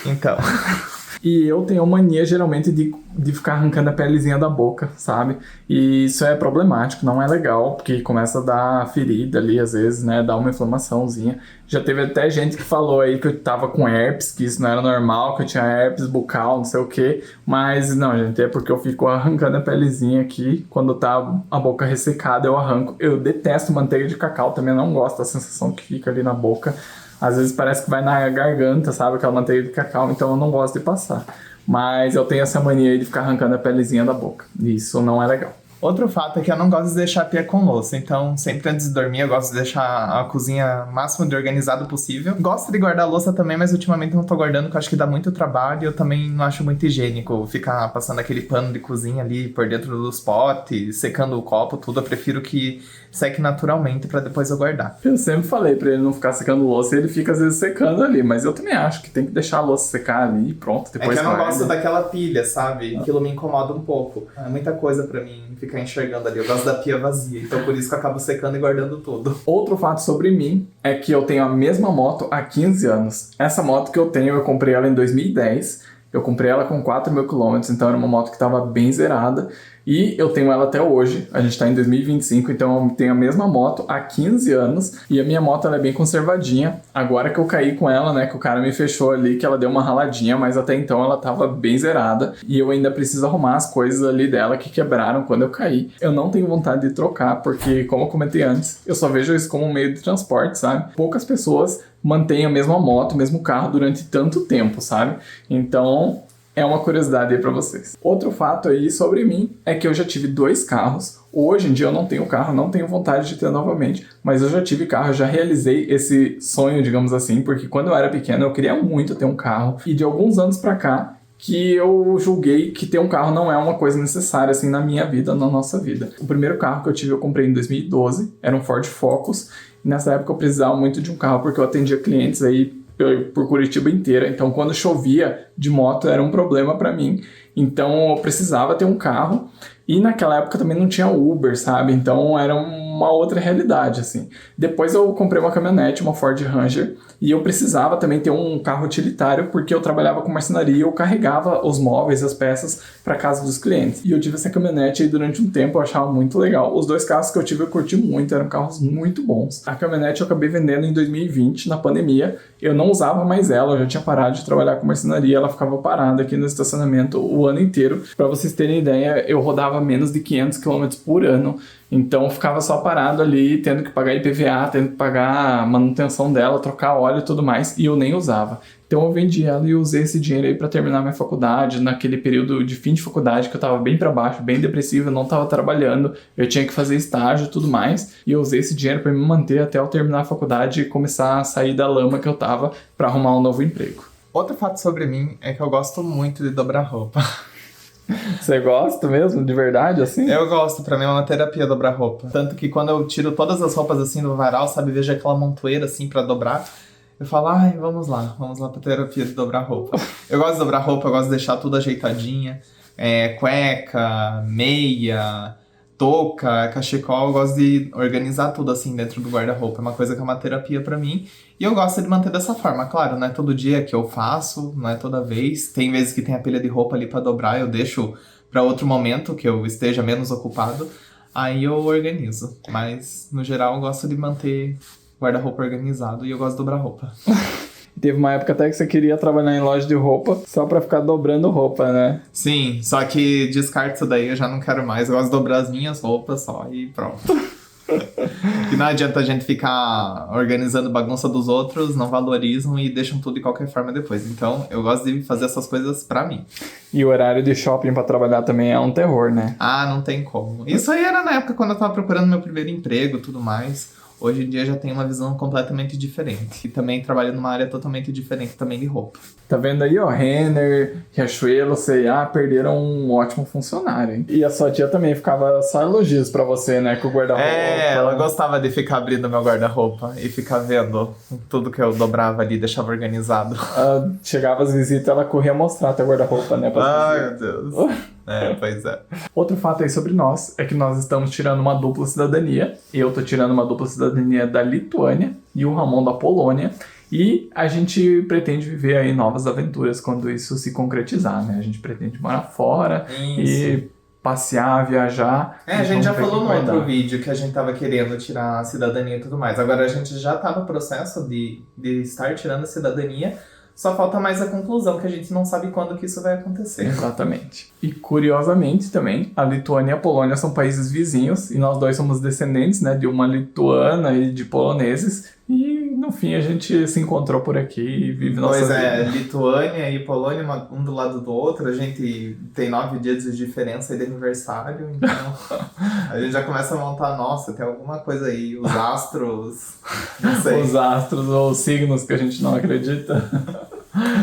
Então... E eu tenho a mania, geralmente, de ficar arrancando a pelezinha da boca, sabe? E isso é problemático, não é legal, porque começa a dar ferida ali, às vezes, né? Dá uma inflamaçãozinha. Já teve até gente que falou aí que eu tava com herpes, que isso não era normal, que eu tinha herpes bucal, não sei o quê. Mas não, gente, é porque eu fico arrancando a pelezinha aqui. Quando tá a boca ressecada, eu arranco. Eu detesto manteiga de cacau, também não gosto da sensação que fica ali na boca. Às vezes parece que vai na garganta, sabe? Aquela manteiga de cacau, então eu não gosto de passar. Mas eu tenho essa mania aí de ficar arrancando a pelezinha da boca. E isso não é legal. Outro fato é que eu não gosto de deixar a pia com louça, então sempre antes de dormir eu gosto de deixar a cozinha o máximo de organizado possível. Gosto de guardar a louça também, mas ultimamente não tô guardando porque eu acho que dá muito trabalho e eu também não acho muito higiênico ficar passando aquele pano de cozinha ali por dentro dos potes, secando o copo, tudo. Eu prefiro que seque naturalmente pra depois eu guardar. Eu sempre falei pra ele não ficar secando louça e ele fica às vezes secando ali, mas eu também acho que tem que deixar a louça secar ali e pronto, depois é que eu não guarda. gosto daquela pilha, sabe? Aquilo me incomoda um pouco. É muita coisa pra mim ficar enxergando ali. Eu gosto da pia vazia, então por isso que eu acabo secando e guardando tudo. Outro fato sobre mim é que eu tenho a mesma moto há 15 anos. Essa moto que eu tenho, eu comprei ela em 2010. Eu comprei ela com 4.000 km, então era uma moto que estava bem zerada. E eu tenho ela até hoje, a gente está em 2025, então eu tenho a mesma moto há 15 anos. E a minha moto ela é bem conservadinha. Agora que eu caí com ela, né, que o cara me fechou ali, que ela deu uma raladinha, mas até então ela estava bem zerada. E eu ainda preciso arrumar as coisas ali dela que quebraram quando eu caí. Eu não tenho vontade de trocar, porque como eu comentei antes, eu só vejo isso como um meio de transporte, sabe? Poucas pessoas mantêm a mesma moto, o mesmo carro durante tanto tempo, sabe? Então... é uma curiosidade aí pra vocês. Outro fato aí sobre mim é que eu já tive 2 carros. Hoje em dia eu não tenho carro, não tenho vontade de ter novamente, mas eu já tive carro, já realizei esse sonho, digamos assim, porque quando eu era pequeno eu queria muito ter um carro. E de alguns anos pra cá, que eu julguei que ter um carro não é uma coisa necessária assim na minha vida, na nossa vida. O primeiro carro que eu tive eu comprei em 2012, era um Ford Focus. E nessa época eu precisava muito de um carro porque eu atendia clientes aí por Curitiba inteira, então quando chovia de moto era um problema para mim, então eu precisava ter um carro e naquela época também não tinha Uber, sabe, então era uma outra realidade, assim. Depois eu comprei uma caminhonete, uma Ford Ranger, e eu precisava também ter um carro utilitário porque eu trabalhava com marcenaria e eu carregava os móveis, as peças para casa dos clientes. E eu tive essa caminhonete aí durante um tempo, eu achava muito legal. Os 2 carros que eu tive eu curti muito, eram carros muito bons. A caminhonete eu acabei vendendo em 2020, na pandemia. Eu não usava mais ela, eu já tinha parado de trabalhar com marcenaria, ela ficava parada aqui no estacionamento o ano inteiro. Para vocês terem ideia, eu rodava menos de 500 km por ano. Então ficava só parado ali, tendo que pagar IPVA, tendo que pagar a manutenção dela, trocar óleo e tudo mais, e eu nem usava. Então eu vendi ela e usei esse dinheiro aí para terminar minha faculdade, naquele período de fim de faculdade que eu tava bem para baixo, bem depressivo, eu não tava trabalhando, eu tinha que fazer estágio e tudo mais, e eu usei esse dinheiro para me manter até eu terminar a faculdade e começar a sair da lama que eu tava para arrumar um novo emprego. Outro fato sobre mim é que eu gosto muito de dobrar roupa. Você gosta mesmo? De verdade, assim? Eu gosto, pra mim é uma terapia dobrar roupa. Tanto que quando eu tiro todas as roupas assim do varal, sabe, vejo aquela montoeira assim pra dobrar, eu falo, ai, vamos lá pra terapia de dobrar roupa. Eu gosto de dobrar roupa, eu gosto de deixar tudo ajeitadinha, cueca, meia, touca, cachecol, eu gosto de organizar tudo assim dentro do guarda-roupa. É uma coisa que é uma terapia pra mim. E eu gosto de manter dessa forma. Claro, não é todo dia que eu faço, não é toda vez. Tem vezes que tem a pilha de roupa ali pra dobrar, eu deixo pra outro momento que eu esteja menos ocupado. Aí eu organizo. Mas, no geral, eu gosto de manter guarda-roupa organizado e eu gosto de dobrar roupa. Teve uma época até que você queria trabalhar em loja de roupa só pra ficar dobrando roupa, né? Sim, só que descarto isso daí, eu já não quero mais. Eu gosto de dobrar as minhas roupas só e pronto. E não adianta a gente ficar organizando bagunça dos outros, não valorizam e deixam tudo de qualquer forma depois. Então, eu gosto de fazer essas coisas pra mim. E o horário de shopping pra trabalhar também é um terror, né? Ah, não tem como. Isso aí era na época quando eu tava procurando meu primeiro emprego e tudo mais. Hoje em dia já tenho uma visão completamente diferente. E também trabalho numa área totalmente diferente também de roupa. Tá vendo aí, ó, Renner, Riachuelo, C&A perderam um ótimo funcionário, hein? E a sua tia também ficava só elogios pra você, né, com o guarda-roupa. Ela gostava de ficar abrindo meu guarda-roupa e ficar vendo tudo que eu dobrava ali, deixava organizado. Chegava as visitas, ela corria mostrar teu guarda-roupa, né? Ai, meu Deus. Pois é. Outro fato aí sobre nós é que nós estamos tirando uma dupla cidadania. Eu tô tirando uma dupla cidadania da Lituânia e o Ramon da Polônia. E a gente pretende viver aí novas aventuras quando isso se concretizar, né? A gente pretende morar fora e passear, viajar. A gente já falou no outro vídeo que a gente tava querendo tirar a cidadania e tudo mais. Agora a gente já tá no processo de estar tirando a cidadania. Só falta mais a conclusão, que a gente não sabe quando que isso vai acontecer. Exatamente. E curiosamente também, a Lituânia e a Polônia são países vizinhos, e nós dois somos descendentes, né, de uma lituana e de poloneses, e no fim a gente se encontrou por aqui e vive nossa vida. Pois é, Lituânia e Polônia, um do lado do outro, a gente tem 9 dias de diferença aí de aniversário, então a gente já começa a montar, nossa, tem alguma coisa aí, os astros, não sei. Os astros ou os signos que a gente não acredita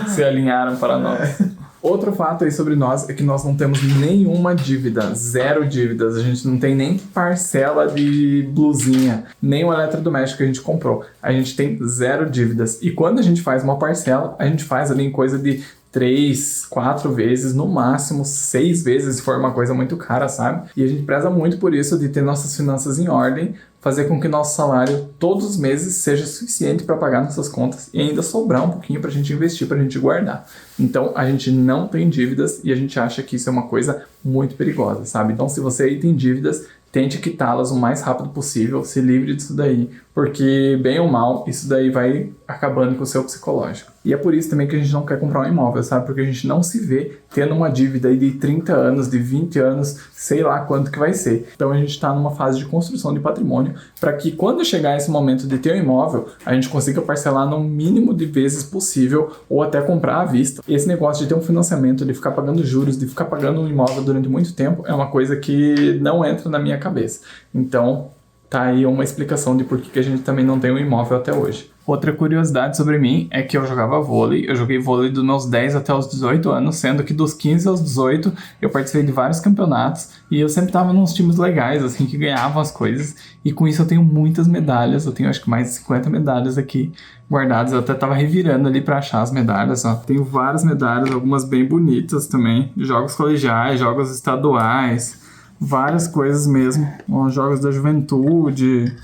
se alinharam para nós. Outro fato aí sobre nós é que nós não temos nenhuma dívida, 0 dívidas. A gente não tem nem parcela de blusinha, nem o eletrodoméstico que a gente comprou. A gente tem 0 dívidas. E quando a gente faz uma parcela, a gente faz ali em coisa de 3, 4 vezes, no máximo 6 vezes, se for uma coisa muito cara, sabe? E a gente preza muito por isso, de ter nossas finanças em ordem, fazer com que nosso salário todos os meses seja suficiente para pagar nossas contas e ainda sobrar um pouquinho para a gente investir, para a gente guardar. Então, a gente não tem dívidas e a gente acha que isso é uma coisa muito perigosa, sabe? Então, se você aí tem dívidas, tente quitá-las o mais rápido possível, se livre disso daí, porque bem ou mal, isso daí vai acabando com o seu psicológico. E é por isso também que a gente não quer comprar um imóvel, sabe? Porque a gente não se vê tendo uma dívida aí de 30 anos, de 20 anos, sei lá quanto que vai ser. Então a gente está numa fase de construção de patrimônio para que quando chegar esse momento de ter um imóvel, a gente consiga parcelar no mínimo de vezes possível ou até comprar à vista. Esse negócio de ter um financiamento, de ficar pagando juros, de ficar pagando um imóvel durante muito tempo, é uma coisa que não entra na minha cabeça. Então, tá aí uma explicação de por que a gente também não tem um imóvel até hoje. Outra curiosidade sobre mim é que eu jogava vôlei. Eu joguei vôlei dos meus 10 até os 18 anos, sendo que dos 15 aos 18 eu participei de vários campeonatos e eu sempre tava nos times legais, assim, que ganhavam as coisas. E com isso eu tenho muitas medalhas, eu tenho acho que mais de 50 medalhas aqui guardadas. Eu até tava revirando ali pra achar as medalhas, ó. Tenho várias medalhas, algumas bem bonitas também, de jogos colegiais, jogos estaduais, várias coisas mesmo, jogos da juventude,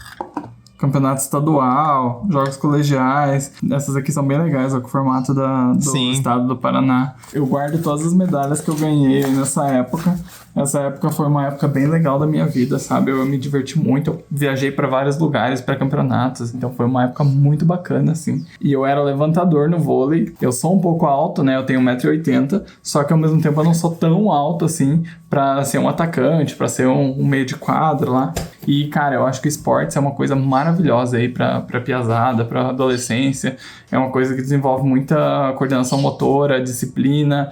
campeonato estadual, jogos colegiais. Essas aqui são bem legais, ó, com o formato do estado do Paraná. Eu guardo todas as medalhas que eu ganhei nessa época. Essa época foi uma época bem legal da minha vida, sabe? Eu me diverti muito, eu viajei para vários lugares, para campeonatos, então foi uma época muito bacana, assim. E eu era levantador no vôlei, eu sou um pouco alto, né? Eu tenho 1,80 m, só que ao mesmo tempo eu não sou tão alto, assim, para ser um atacante, para ser um meio de quadro lá. E, cara, eu acho que esportes é uma coisa maravilhosa aí pra piazada, pra adolescência. É uma coisa que desenvolve muita coordenação motora, disciplina,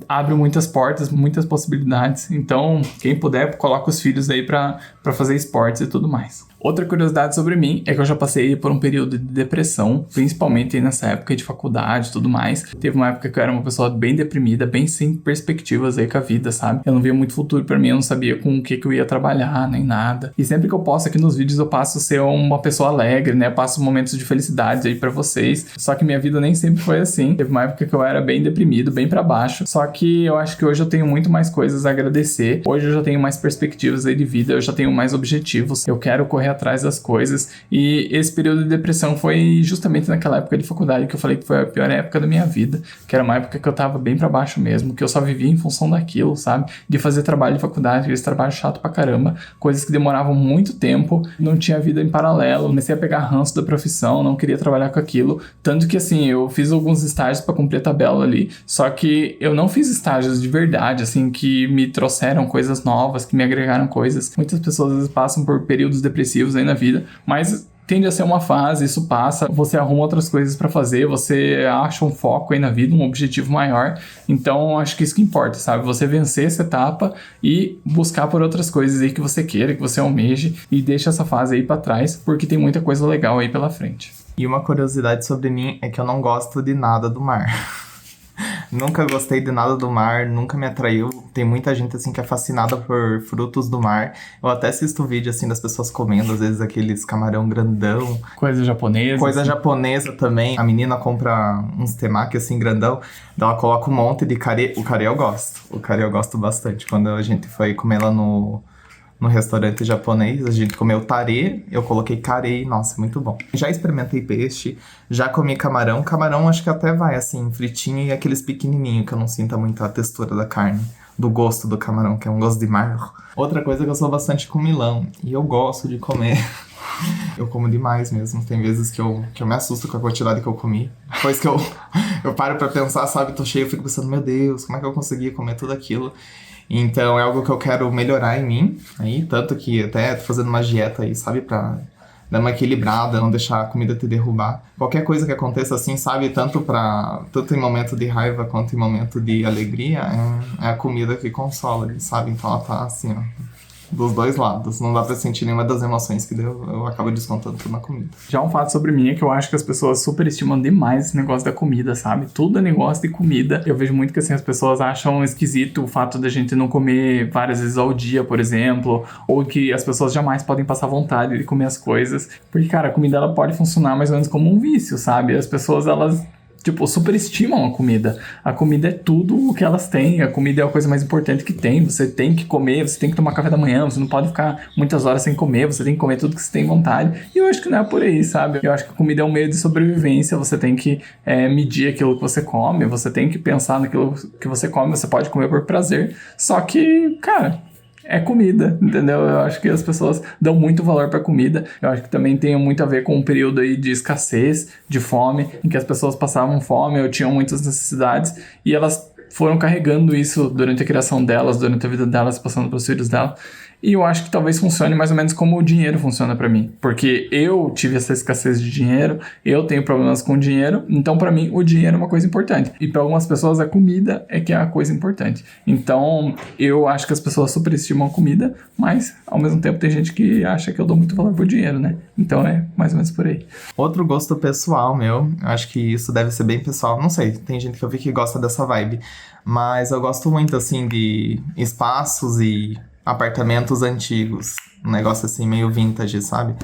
abre muitas portas, muitas possibilidades. Então, quem puder, coloca os filhos aí pra fazer esportes e tudo mais. Outra curiosidade sobre mim é que eu já passei por um período de depressão, principalmente nessa época de faculdade e tudo mais. Teve uma época que eu era uma pessoa bem deprimida, bem sem perspectivas aí com a vida, sabe? Eu não via muito futuro pra mim, eu não sabia com o que eu ia trabalhar, nem nada. E sempre que eu posto aqui nos vídeos, eu passo a ser uma pessoa alegre, né? Eu passo momentos de felicidade aí pra vocês. Só que minha vida nem sempre foi assim. Teve uma época que eu era bem deprimido, bem pra baixo. Só que eu acho que hoje eu tenho muito mais coisas a agradecer. Hoje eu já tenho mais perspectivas aí de vida, eu já tenho mais objetivos. Eu quero correr atrás das coisas, e esse período de depressão foi justamente naquela época de faculdade que eu falei que foi a pior época da minha vida, que era uma época que eu tava bem pra baixo mesmo, que eu só vivia em função daquilo, sabe, de fazer trabalho de faculdade, esse trabalho chato pra caramba, coisas que demoravam muito tempo, não tinha vida em paralelo, comecei a pegar ranço da profissão, não queria trabalhar com aquilo, tanto que assim, eu fiz alguns estágios pra cumprir a tabela ali, só que eu não fiz estágios de verdade, assim, que me trouxeram coisas novas, que me agregaram coisas. Muitas pessoas às vezes passam por períodos depressivos aí na vida, mas tende a ser uma fase, isso passa, você arruma outras coisas pra fazer, você acha um foco aí na vida, um objetivo maior. Então, acho que isso que importa, sabe? Você vencer essa etapa e buscar por outras coisas aí que você queira, que você almeje, e deixa essa fase aí pra trás, porque tem muita coisa legal aí pela frente. E uma curiosidade sobre mim é que eu não gosto de nada do mar. Nunca gostei de nada do mar, nunca me atraiu. Tem muita gente, assim, que é fascinada por frutos do mar. Eu até assisto vídeo, assim, das pessoas comendo, às vezes, aqueles camarão grandão. Coisa japonesa. Coisa japonesa também. A menina compra uns temaki, assim, grandão. Ela coloca um monte de carê. O carê eu gosto. O carê eu gosto bastante. Quando a gente foi comer lá no restaurante japonês, a gente comeu tarê, eu coloquei carê, nossa, muito bom. Já experimentei peixe, já comi camarão. Camarão acho que até vai, assim, fritinho e aqueles pequenininhos, que eu não sinto muito a textura da carne, do gosto do camarão, que é um gosto de mar. Outra coisa que eu sou bastante comilão, e eu gosto de comer. Eu como demais mesmo. Tem vezes que eu me assusto com a quantidade que eu comi. Depois que eu paro pra pensar, sabe, tô cheio, eu fico pensando, meu Deus, como é que eu consegui comer tudo aquilo? Então é algo que eu quero melhorar em mim, aí, tanto que até tô fazendo uma dieta aí, sabe, pra dar uma equilibrada, não deixar a comida te derrubar. Qualquer coisa que aconteça assim, sabe, tanto em momento de raiva quanto em momento de alegria, é a comida que consola, sabe? Então ela tá assim, ó, dos dois lados. Não dá pra sentir nenhuma das emoções que eu acabo descontando tudo na comida. Já um fato sobre mim é que eu acho que as pessoas superestimam demais esse negócio da comida, sabe? Tudo é negócio de comida. Eu vejo muito que, assim, as pessoas acham esquisito o fato da gente não comer várias vezes ao dia, por exemplo, ou que as pessoas jamais podem passar vontade de comer as coisas. Porque, cara, a comida, ela pode funcionar mais ou menos como um vício, sabe? As pessoas, elas superestimam a comida. A comida é tudo o que elas têm. A comida é a coisa mais importante que tem. Você tem que comer, você tem que tomar café da manhã, você não pode ficar muitas horas sem comer, você tem que comer tudo que você tem vontade. E eu acho que não é por aí, sabe? Eu acho que a comida é um meio de sobrevivência. Você tem que medir aquilo que você come, você tem que pensar naquilo que você come. Você pode comer por prazer. Só que, cara, é comida, entendeu? Eu acho que as pessoas dão muito valor pra comida. Eu acho que também tem muito a ver com um período aí de escassez, de fome, em que as pessoas passavam fome ou tinham muitas necessidades e elas foram carregando isso durante a criação delas, durante a vida delas, passando pros filhos delas. E eu acho que talvez funcione mais ou menos como o dinheiro funciona pra mim. Porque eu tive essa escassez de dinheiro, eu tenho problemas com dinheiro, então pra mim o dinheiro é uma coisa importante. E pra algumas pessoas a comida é que é a coisa importante. Então eu acho que as pessoas superestimam a comida, mas ao mesmo tempo tem gente que acha que eu dou muito valor pro dinheiro, né? Então é mais ou menos por aí. Outro gosto pessoal meu, acho que isso deve ser bem pessoal, não sei, tem gente que eu vi que gosta dessa vibe, mas eu gosto muito, assim, de espaços e apartamentos antigos, um negócio assim meio vintage, sabe?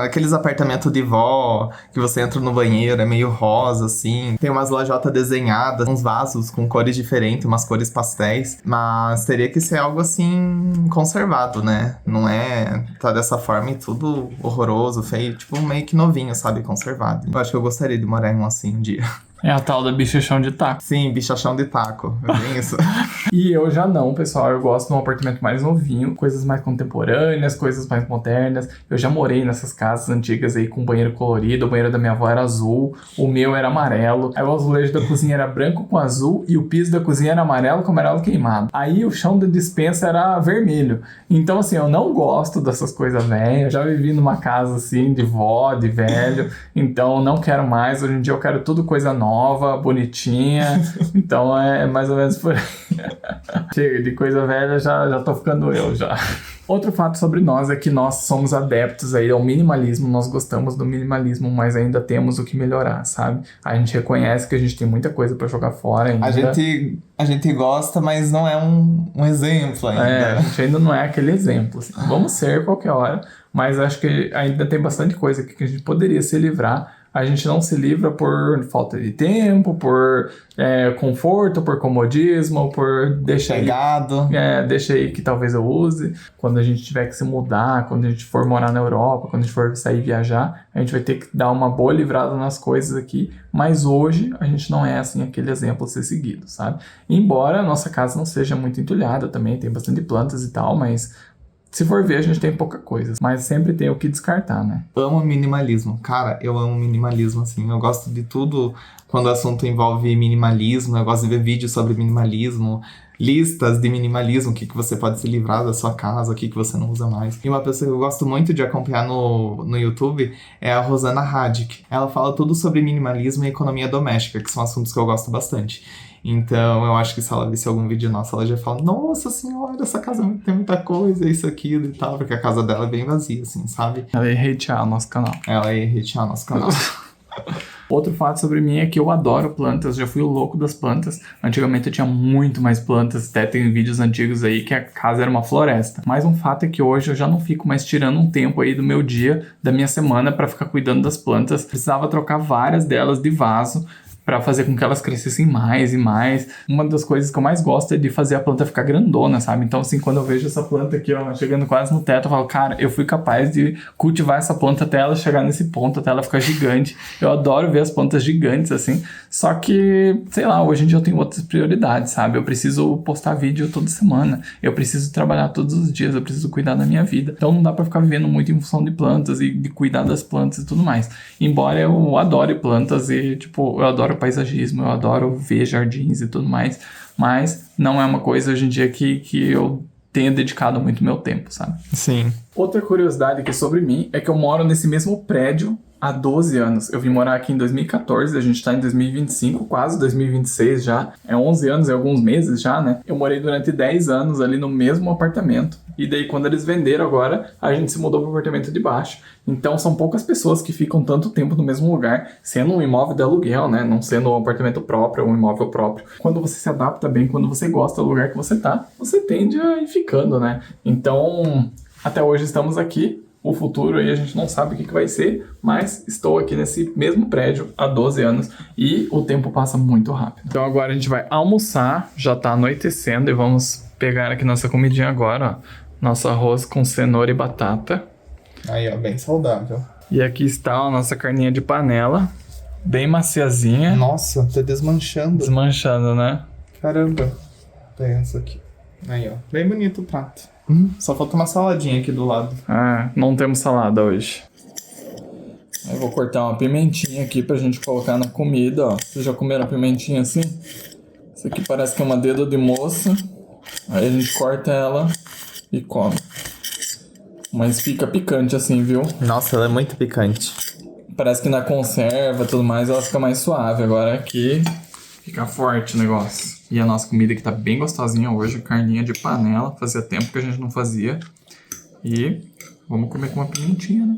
Aqueles apartamentos de vó, que você entra no banheiro, é meio rosa, assim. Tem umas lajotas desenhadas, uns vasos com cores diferentes, umas cores pastéis. Mas teria que ser algo, assim, conservado, né? Não é tá dessa forma e tudo horroroso, feio. Tipo, meio que novinho, sabe? Conservado. Eu acho que eu gostaria de morar em um assim um dia. É a tal da bichachão de taco. Sim, bichachão de taco. É bem isso. E eu já não, pessoal. Eu gosto de um apartamento mais novinho, coisas mais contemporâneas, coisas mais modernas. Eu já morei nessas casas antigas aí com banheiro colorido. O banheiro da minha avó era azul, o meu era amarelo. Aí o azulejo da cozinha era branco com azul e o piso da cozinha era amarelo com amarelo queimado. Aí o chão da despensa era vermelho. Então, assim, eu não gosto dessas coisas velhas. Eu já vivi numa casa, assim, de vó, de velho. Então, não quero mais. Hoje em dia eu quero tudo coisa nova, bonitinha. Então, é mais ou menos por aí. Chega, de coisa velha já tô ficando eu já. Outro fato sobre nós é que nós somos adeptos aí ao minimalismo, nós gostamos do minimalismo, mas ainda temos o que melhorar, sabe? A gente reconhece que a gente tem muita coisa pra jogar fora ainda. A gente gosta, mas não é um exemplo ainda. A gente ainda não é aquele exemplo. Assim. Vamos ser qualquer hora, mas acho que ainda tem bastante coisa que a gente poderia se livrar. A gente não se livra por falta de tempo, por conforto, por comodismo, por deixa aí que talvez eu use. Quando a gente tiver que se mudar, quando a gente for morar na Europa, quando a gente for sair viajar, a gente vai ter que dar uma boa livrada nas coisas aqui. Mas hoje a gente não é assim aquele exemplo a ser seguido, sabe? Embora a nossa casa não seja muito entulhada também, tem bastante plantas e tal, mas Se for ver, a gente tem pouca coisa, mas sempre tem o que descartar, né? Amo minimalismo. Cara, eu amo minimalismo, assim. Eu gosto de tudo quando o assunto envolve minimalismo. Eu gosto de ver vídeos sobre minimalismo, listas de minimalismo, o que você pode se livrar da sua casa, o que você não usa mais. E uma pessoa que eu gosto muito de acompanhar no YouTube é a Rosana Radic. Ela fala tudo sobre minimalismo e economia doméstica, que são assuntos que eu gosto bastante. Então, eu acho que se ela visse algum vídeo nosso, ela já fala, nossa senhora, essa casa tem muita coisa, isso, aquilo e tal, porque a casa dela é bem vazia, assim, sabe? Ela ia hatear o nosso canal. Ela ia hatear nosso canal. Outro fato sobre mim é que eu adoro plantas, já fui o louco das plantas. Antigamente eu tinha muito mais plantas, até tem vídeos antigos aí que a casa era uma floresta. Mas um fato é que hoje eu já não fico mais tirando um tempo aí do meu dia, da minha semana, pra ficar cuidando das plantas. Precisava trocar várias delas de vaso, pra fazer com que elas crescessem mais e mais. Uma das coisas que eu mais gosto é de fazer a planta ficar grandona, sabe? Então, assim, quando eu vejo essa planta aqui, ó, chegando quase no teto, eu falo, cara, eu fui capaz de cultivar essa planta até ela chegar nesse ponto, até ela ficar gigante. Eu adoro ver as plantas gigantes, assim. Só que, sei lá, hoje em dia eu tenho outras prioridades, sabe? Eu preciso postar vídeo toda semana. Eu preciso trabalhar todos os dias. Eu preciso cuidar da minha vida. Então, não dá pra ficar vivendo muito em função de plantas e de cuidar das plantas e tudo mais. Embora eu adore plantas e, tipo, eu adoro paisagismo, eu adoro ver jardins e tudo mais, mas não é uma coisa hoje em dia que eu tenha dedicado muito meu tempo, sabe? Sim. Outra curiosidade aqui sobre mim é que eu moro nesse mesmo prédio há 12 anos. Eu vim morar aqui em 2014, a gente tá em 2025, quase 2026 já. É 11 anos e alguns meses já, né? Eu morei durante 10 anos ali no mesmo apartamento. E daí, quando eles venderam agora, a gente se mudou pro apartamento de baixo. Então, são poucas pessoas que ficam tanto tempo no mesmo lugar, sendo um imóvel de aluguel, né? Não sendo um apartamento próprio, um imóvel próprio. Quando você se adapta bem, quando você gosta do lugar que você tá, você tende a ir ficando, né? Então, até hoje estamos aqui. O futuro aí a gente não sabe o que vai ser, mas estou aqui nesse mesmo prédio há 12 anos e o tempo passa muito rápido. Então agora a gente vai almoçar, já tá anoitecendo e vamos pegar aqui nossa comidinha agora, ó. Nosso arroz com cenoura e batata. Aí, ó, bem saudável. E aqui está a nossa carninha de panela, bem maciazinha. Nossa, tá desmanchando. Desmanchando, né? Caramba. Pega essa aqui. Aí, ó, bem bonito o prato. Só falta uma saladinha aqui do lado. Ah, não temos salada hoje. Eu vou cortar uma pimentinha aqui pra gente colocar na comida, ó. Vocês já comeram a pimentinha assim? Isso aqui parece que é uma dedo de moça. Aí a gente corta ela e come. Mas fica picante assim, viu? Nossa, ela é muito picante. Parece que na conserva e tudo mais ela fica mais suave. Agora aqui fica forte o negócio. E a nossa comida aqui tá bem gostosinha hoje. Carninha de panela. Fazia tempo que a gente não fazia. E vamos comer com uma pimentinha, né?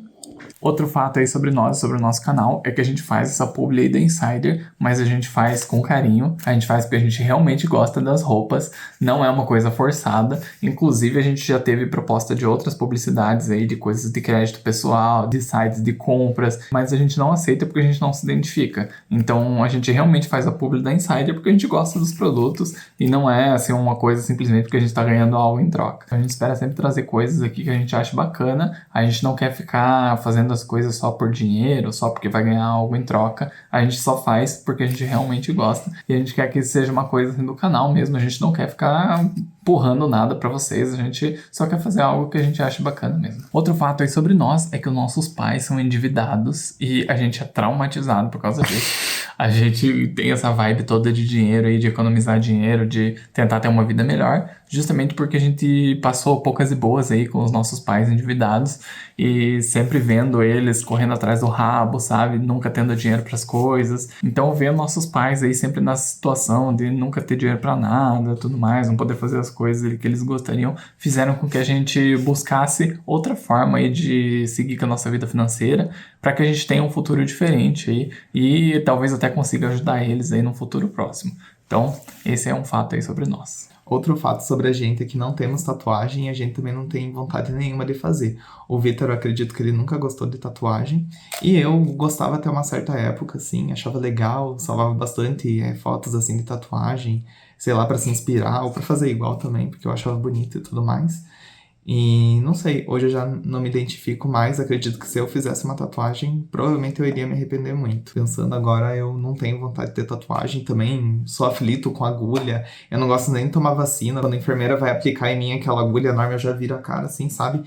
Outro fato aí sobre nós, sobre o nosso canal, é que a gente faz essa publi aí da Insider, mas a gente faz com carinho, a gente faz porque a gente realmente gosta das roupas, não é uma coisa forçada. Inclusive a gente já teve proposta de outras publicidades aí, de coisas de crédito pessoal, de sites de compras, mas a gente não aceita porque a gente não se identifica. Então a gente realmente faz a publi da Insider porque a gente gosta dos produtos e não é assim uma coisa simplesmente porque a gente tá ganhando algo em troca. Então a gente espera sempre trazer coisas aqui que a gente acha bacana, a gente não quer ficar fazendo as coisas só por dinheiro, só porque vai ganhar algo em troca. A gente só faz porque a gente realmente gosta e a gente quer que seja uma coisa assim do canal mesmo. A gente não quer ficar empurrando nada pra vocês, a gente só quer fazer algo que a gente acha bacana mesmo. Outro fato aí sobre nós é que os nossos pais são endividados e a gente é traumatizado por causa disso. A gente tem essa vibe toda de dinheiro aí, de economizar dinheiro, de tentar ter uma vida melhor, justamente porque a gente passou poucas e boas aí com os nossos pais endividados e sempre vendo eles correndo atrás do rabo, sabe? Nunca tendo dinheiro para as coisas. Então, ver nossos pais aí sempre na situação de nunca ter dinheiro para nada, tudo mais, não poder fazer as coisas que eles gostariam, fizeram com que a gente buscasse outra forma aí de seguir com a nossa vida financeira, para que a gente tenha um futuro diferente aí e talvez até consiga ajudar eles aí no futuro próximo. Então, esse é um fato aí sobre nós. Outro fato sobre a gente é que não temos tatuagem e a gente também não tem vontade nenhuma de fazer. O Vitor, eu acredito que ele nunca gostou de tatuagem. E eu gostava até uma certa época, assim, achava legal, salvava bastante fotos, assim, de tatuagem, sei lá, pra se inspirar ou pra fazer igual também, porque eu achava bonito e tudo mais. E não sei, hoje eu já não me identifico mais. Acredito que se eu fizesse uma tatuagem, provavelmente eu iria me arrepender muito. Pensando agora, eu não tenho vontade de ter tatuagem. Também sou aflito com agulha. Eu não gosto nem de tomar vacina. Quando a enfermeira vai aplicar em mim aquela agulha enorme, eu já viro a cara assim, sabe?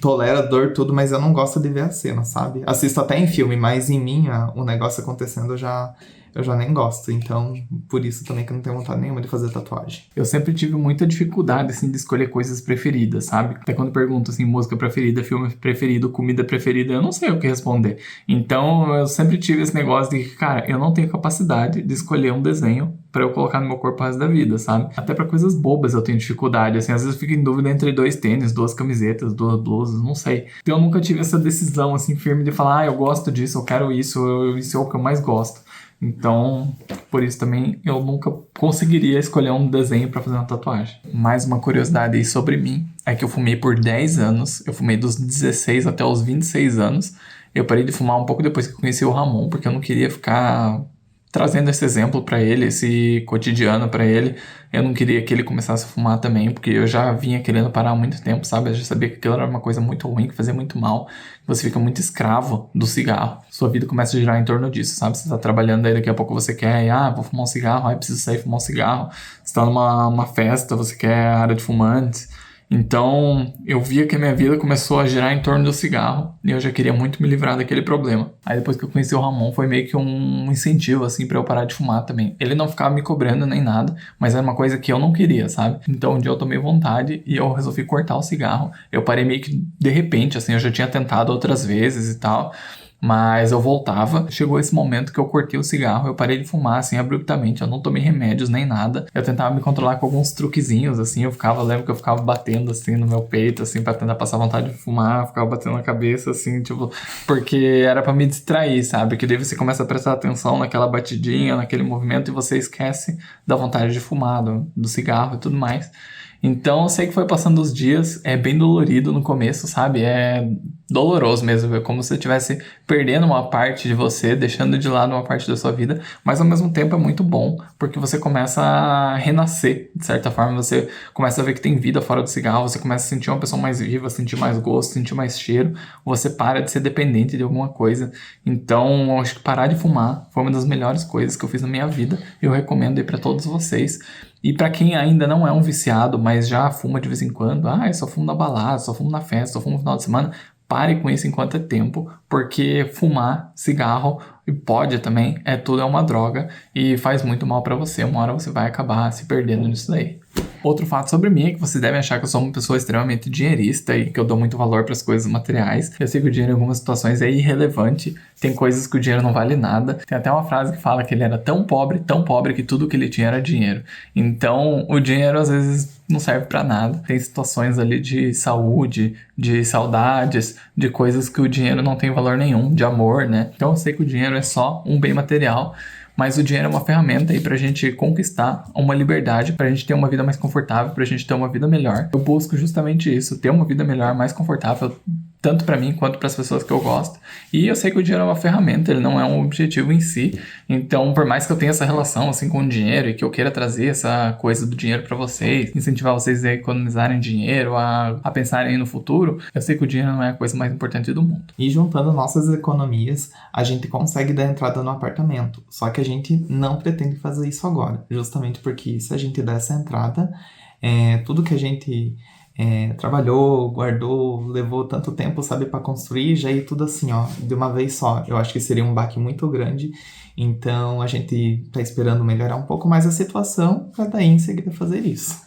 Tolero a dor, tudo, mas eu não gosto de ver a cena, sabe? Assisto até em filme, mas em mim, o negócio acontecendo, eu já nem gosto. Então, por isso também que eu não tenho vontade nenhuma de fazer tatuagem. Eu sempre tive muita dificuldade, assim, de escolher coisas preferidas, sabe? Até quando pergunto, assim, música preferida, filme preferido, comida preferida, eu não sei o que responder. Então, eu sempre tive esse negócio de que, cara, eu não tenho capacidade de escolher um desenho pra eu colocar no meu corpo o resto da vida, sabe? Até pra coisas bobas eu tenho dificuldade, assim, às vezes eu fico em dúvida entre 2 tênis, 2 camisetas, 2 blusas, não sei. Então, eu nunca tive essa decisão, assim, firme de falar, eu gosto disso, eu quero isso, isso é o que eu mais gosto. Então, por isso também eu nunca conseguiria escolher um desenho pra fazer uma tatuagem. Mais uma curiosidade aí sobre mim é que eu fumei por 10 anos. Eu fumei dos 16 até os 26 anos. Eu parei de fumar um pouco depois que eu conheci o Ramon, porque eu não queria ficar trazendo esse exemplo pra ele, esse cotidiano pra ele. Eu não queria que ele começasse a fumar também, porque eu já vinha querendo parar há muito tempo, sabe? Eu já sabia que aquilo era uma coisa muito ruim, que fazia muito mal. Você fica muito escravo do cigarro. Sua vida começa a girar em torno disso, sabe? Você tá trabalhando aí, daqui a pouco você quer, vou fumar um cigarro, preciso sair fumar um cigarro. Você tá numa festa, você quer área de fumantes. Então, eu via que a minha vida começou a girar em torno do cigarro e eu já queria muito me livrar daquele problema. Aí depois que eu conheci o Ramon, foi meio que um incentivo, assim, pra eu parar de fumar também. Ele não ficava me cobrando nem nada, mas era uma coisa que eu não queria, sabe? Então, um dia eu tomei vontade e eu resolvi cortar o cigarro. Eu parei meio que de repente, assim, eu já tinha tentado outras vezes e tal, mas eu voltava. Chegou esse momento que eu cortei o cigarro, eu parei de fumar, assim, abruptamente. Eu não tomei remédios nem nada. Eu tentava me controlar com alguns truquezinhos, assim. Lembro que eu ficava batendo, assim, no meu peito, assim, pra tentar passar vontade de fumar. Ficava batendo na cabeça, assim, tipo, porque era pra me distrair, sabe? Que daí você começa a prestar atenção naquela batidinha, naquele movimento, e você esquece da vontade de fumar, do cigarro e tudo mais. Então, eu sei que foi passando os dias, é bem dolorido no começo, sabe? É doloroso mesmo, é como se você estivesse perdendo uma parte de você, deixando de lado uma parte da sua vida, mas ao mesmo tempo é muito bom, porque você começa a renascer, de certa forma, você começa a ver que tem vida fora do cigarro, você começa a sentir uma pessoa mais viva, sentir mais gosto, sentir mais cheiro, você para de ser dependente de alguma coisa. Então, eu acho que parar de fumar foi uma das melhores coisas que eu fiz na minha vida, eu recomendo aí pra todos vocês. E pra quem ainda não é um viciado, mas já fuma de vez em quando, eu só fumo na balada, só fumo na festa, só fumo no final de semana, pare com isso enquanto é tempo, porque fumar, cigarro e pode também, tudo é uma droga e faz muito mal pra você. Uma hora você vai acabar se perdendo nisso daí. Outro fato sobre mim é que vocês devem achar que eu sou uma pessoa extremamente dinheirista e que eu dou muito valor para as coisas materiais. Eu sei que o dinheiro em algumas situações é irrelevante, tem coisas que o dinheiro não vale nada. Tem até uma frase que fala que ele era tão pobre que tudo que ele tinha era dinheiro. Então, o dinheiro às vezes não serve para nada. Tem situações ali de saúde, de saudades, de coisas que o dinheiro não tem valor nenhum, de amor, né? Então, eu sei que o dinheiro é só um bem material, mas o dinheiro é uma ferramenta aí pra gente conquistar uma liberdade, pra gente ter uma vida mais confortável, pra gente ter uma vida melhor. Eu busco justamente isso, ter uma vida melhor, mais confortável, tanto pra mim quanto pras pessoas que eu gosto. E eu sei que o dinheiro é uma ferramenta, ele não é um objetivo em si. Então, por mais que eu tenha essa relação assim com o dinheiro e que eu queira trazer essa coisa do dinheiro pra vocês, incentivar vocês a economizarem dinheiro, a pensarem no futuro, eu sei que o dinheiro não é a coisa mais importante do mundo. E juntando nossas economias, a gente consegue dar entrada no apartamento. Só que a gente não pretende fazer isso agora, justamente porque se a gente der essa entrada, tudo que a gente trabalhou, guardou, levou tanto tempo, sabe, para construir, já ir tudo assim, ó, de uma vez só. Eu acho que seria um baque muito grande. Então a gente tá esperando melhorar um pouco mais a situação para daí em seguida fazer isso.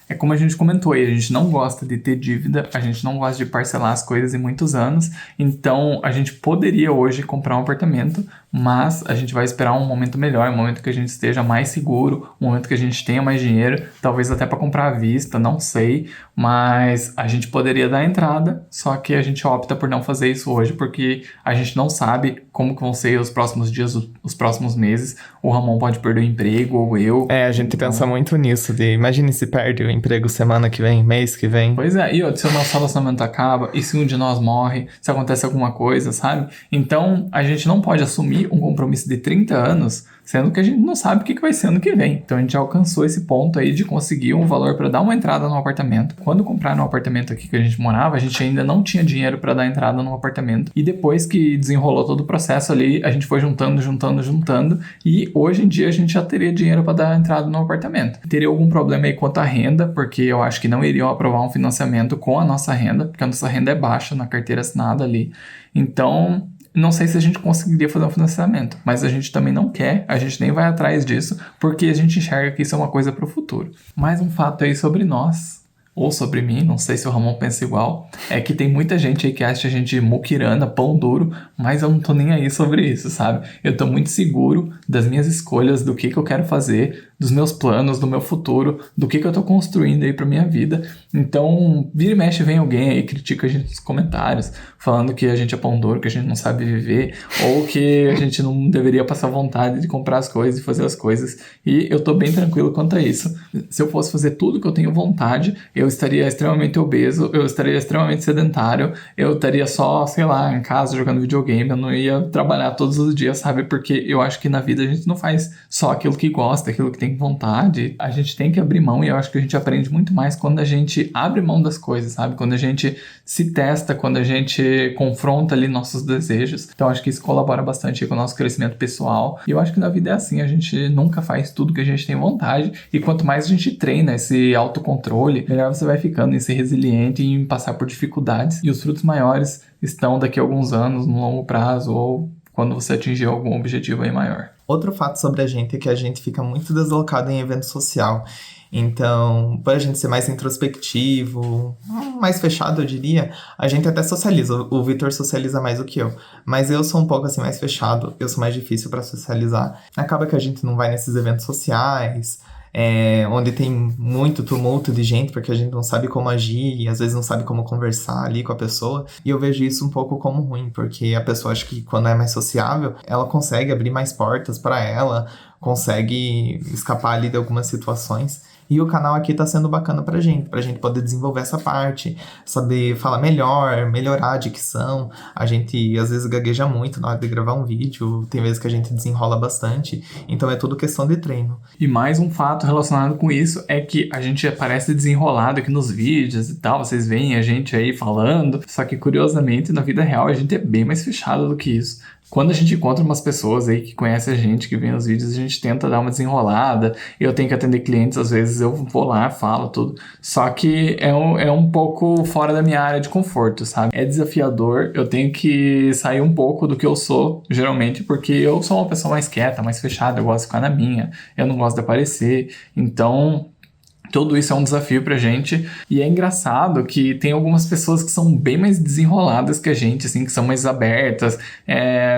É como a gente comentou aí, a gente não gosta de ter dívida, a gente não gosta de parcelar as coisas em muitos anos, então a gente poderia hoje comprar um apartamento, mas a gente vai esperar um momento melhor, um momento que a gente esteja mais seguro, um momento que a gente tenha mais dinheiro, talvez até para comprar à vista, não sei, mas a gente poderia dar entrada, só que a gente opta por não fazer isso hoje, porque a gente não sabe como que vão ser os próximos dias, os próximos meses. O Ramon pode perder o emprego, ou eu. A gente pensa muito nisso, imagine se perde o emprego semana que vem, mês que vem. Pois é, e se o nosso relacionamento acaba, e se um de nós morre, se acontece alguma coisa, sabe? Então, a gente não pode assumir assume um compromisso de 30 anos, sendo que a gente não sabe o que vai ser ano que vem. Então a gente já alcançou esse ponto aí de conseguir um valor para dar uma entrada no apartamento. Quando compraram o apartamento aqui que a gente morava, a gente ainda não tinha dinheiro para dar entrada no apartamento. E depois que desenrolou todo o processo ali, a gente foi juntando, e hoje em dia a gente já teria dinheiro para dar entrada no apartamento. Teria algum problema aí quanto à renda, porque eu acho que não iriam aprovar um financiamento com a nossa renda, porque a nossa renda é baixa na carteira assinada ali. Então, não sei se a gente conseguiria fazer um financiamento, mas a gente também não quer, a gente nem vai atrás disso, porque a gente enxerga que isso é uma coisa para o futuro. Mais um fato aí sobre nós, ou sobre mim, não sei se o Ramon pensa igual, é que tem muita gente aí que acha a gente muquirana, pão duro, mas eu não tô nem aí sobre isso, sabe? Eu tô muito seguro das minhas escolhas, do que eu quero fazer, dos meus planos, do meu futuro, do que eu tô construindo aí pra minha vida. Então, vira e mexe, vem alguém aí, critica a gente nos comentários, falando que a gente é pão duro, que a gente não sabe viver, ou que a gente não deveria passar vontade de comprar as coisas e fazer as coisas. E eu tô bem tranquilo quanto a isso. Se eu fosse fazer tudo que eu tenho vontade, eu estaria extremamente obeso, eu estaria extremamente sedentário, eu estaria só, sei lá, em casa jogando videogame, eu não ia trabalhar todos os dias, sabe? Porque eu acho que na vida a gente não faz só aquilo que gosta, aquilo que tem vontade. A gente tem que abrir mão, e eu acho que a gente aprende muito mais quando a gente abre mão das coisas, sabe? Quando a gente se testa, quando a gente confronta ali nossos desejos. Então acho que isso colabora bastante com o nosso crescimento pessoal. E eu acho que na vida é assim, a gente nunca faz tudo que a gente tem vontade, e quanto mais a gente treina esse autocontrole, melhor você vai ficando em ser resiliente e em passar por dificuldades. E os frutos maiores estão daqui a alguns anos, no longo prazo, ou quando você atingir algum objetivo aí maior. Outro fato sobre a gente é que a gente fica muito deslocado em evento social. Então, por a gente ser mais introspectivo, mais fechado, eu diria, a gente até socializa. O Vitor socializa mais do que eu. Mas eu sou um pouco assim mais fechado, eu sou mais difícil para socializar. Acaba que a gente não vai nesses eventos sociais, onde tem muito tumulto de gente, porque a gente não sabe como agir e às vezes não sabe como conversar ali com a pessoa. E eu vejo isso um pouco como ruim, porque a pessoa, acho que quando é mais sociável, ela consegue abrir mais portas para ela, consegue escapar ali de algumas situações. E o canal aqui tá sendo bacana pra gente poder desenvolver essa parte, saber falar melhor, melhorar a dicção. A gente às vezes gagueja muito na hora de gravar um vídeo, tem vezes que a gente desenrola bastante, então é tudo questão de treino. E mais um fato relacionado com isso é que a gente parece desenrolado aqui nos vídeos e tal, vocês veem a gente aí falando, só que curiosamente na vida real a gente é bem mais fechado do que isso. Quando a gente encontra umas pessoas aí que conhecem a gente, que vêem os vídeos, a gente tenta dar uma desenrolada. Eu tenho que atender clientes, às vezes eu vou lá, falo tudo. Só que é um pouco fora da minha área de conforto, sabe? É desafiador, eu tenho que sair um pouco do que eu sou, geralmente, porque eu sou uma pessoa mais quieta, mais fechada, eu gosto de ficar na minha, eu não gosto de aparecer. Então, tudo isso é um desafio pra gente, e é engraçado que tem algumas pessoas que são bem mais desenroladas que a gente, assim, que são mais abertas.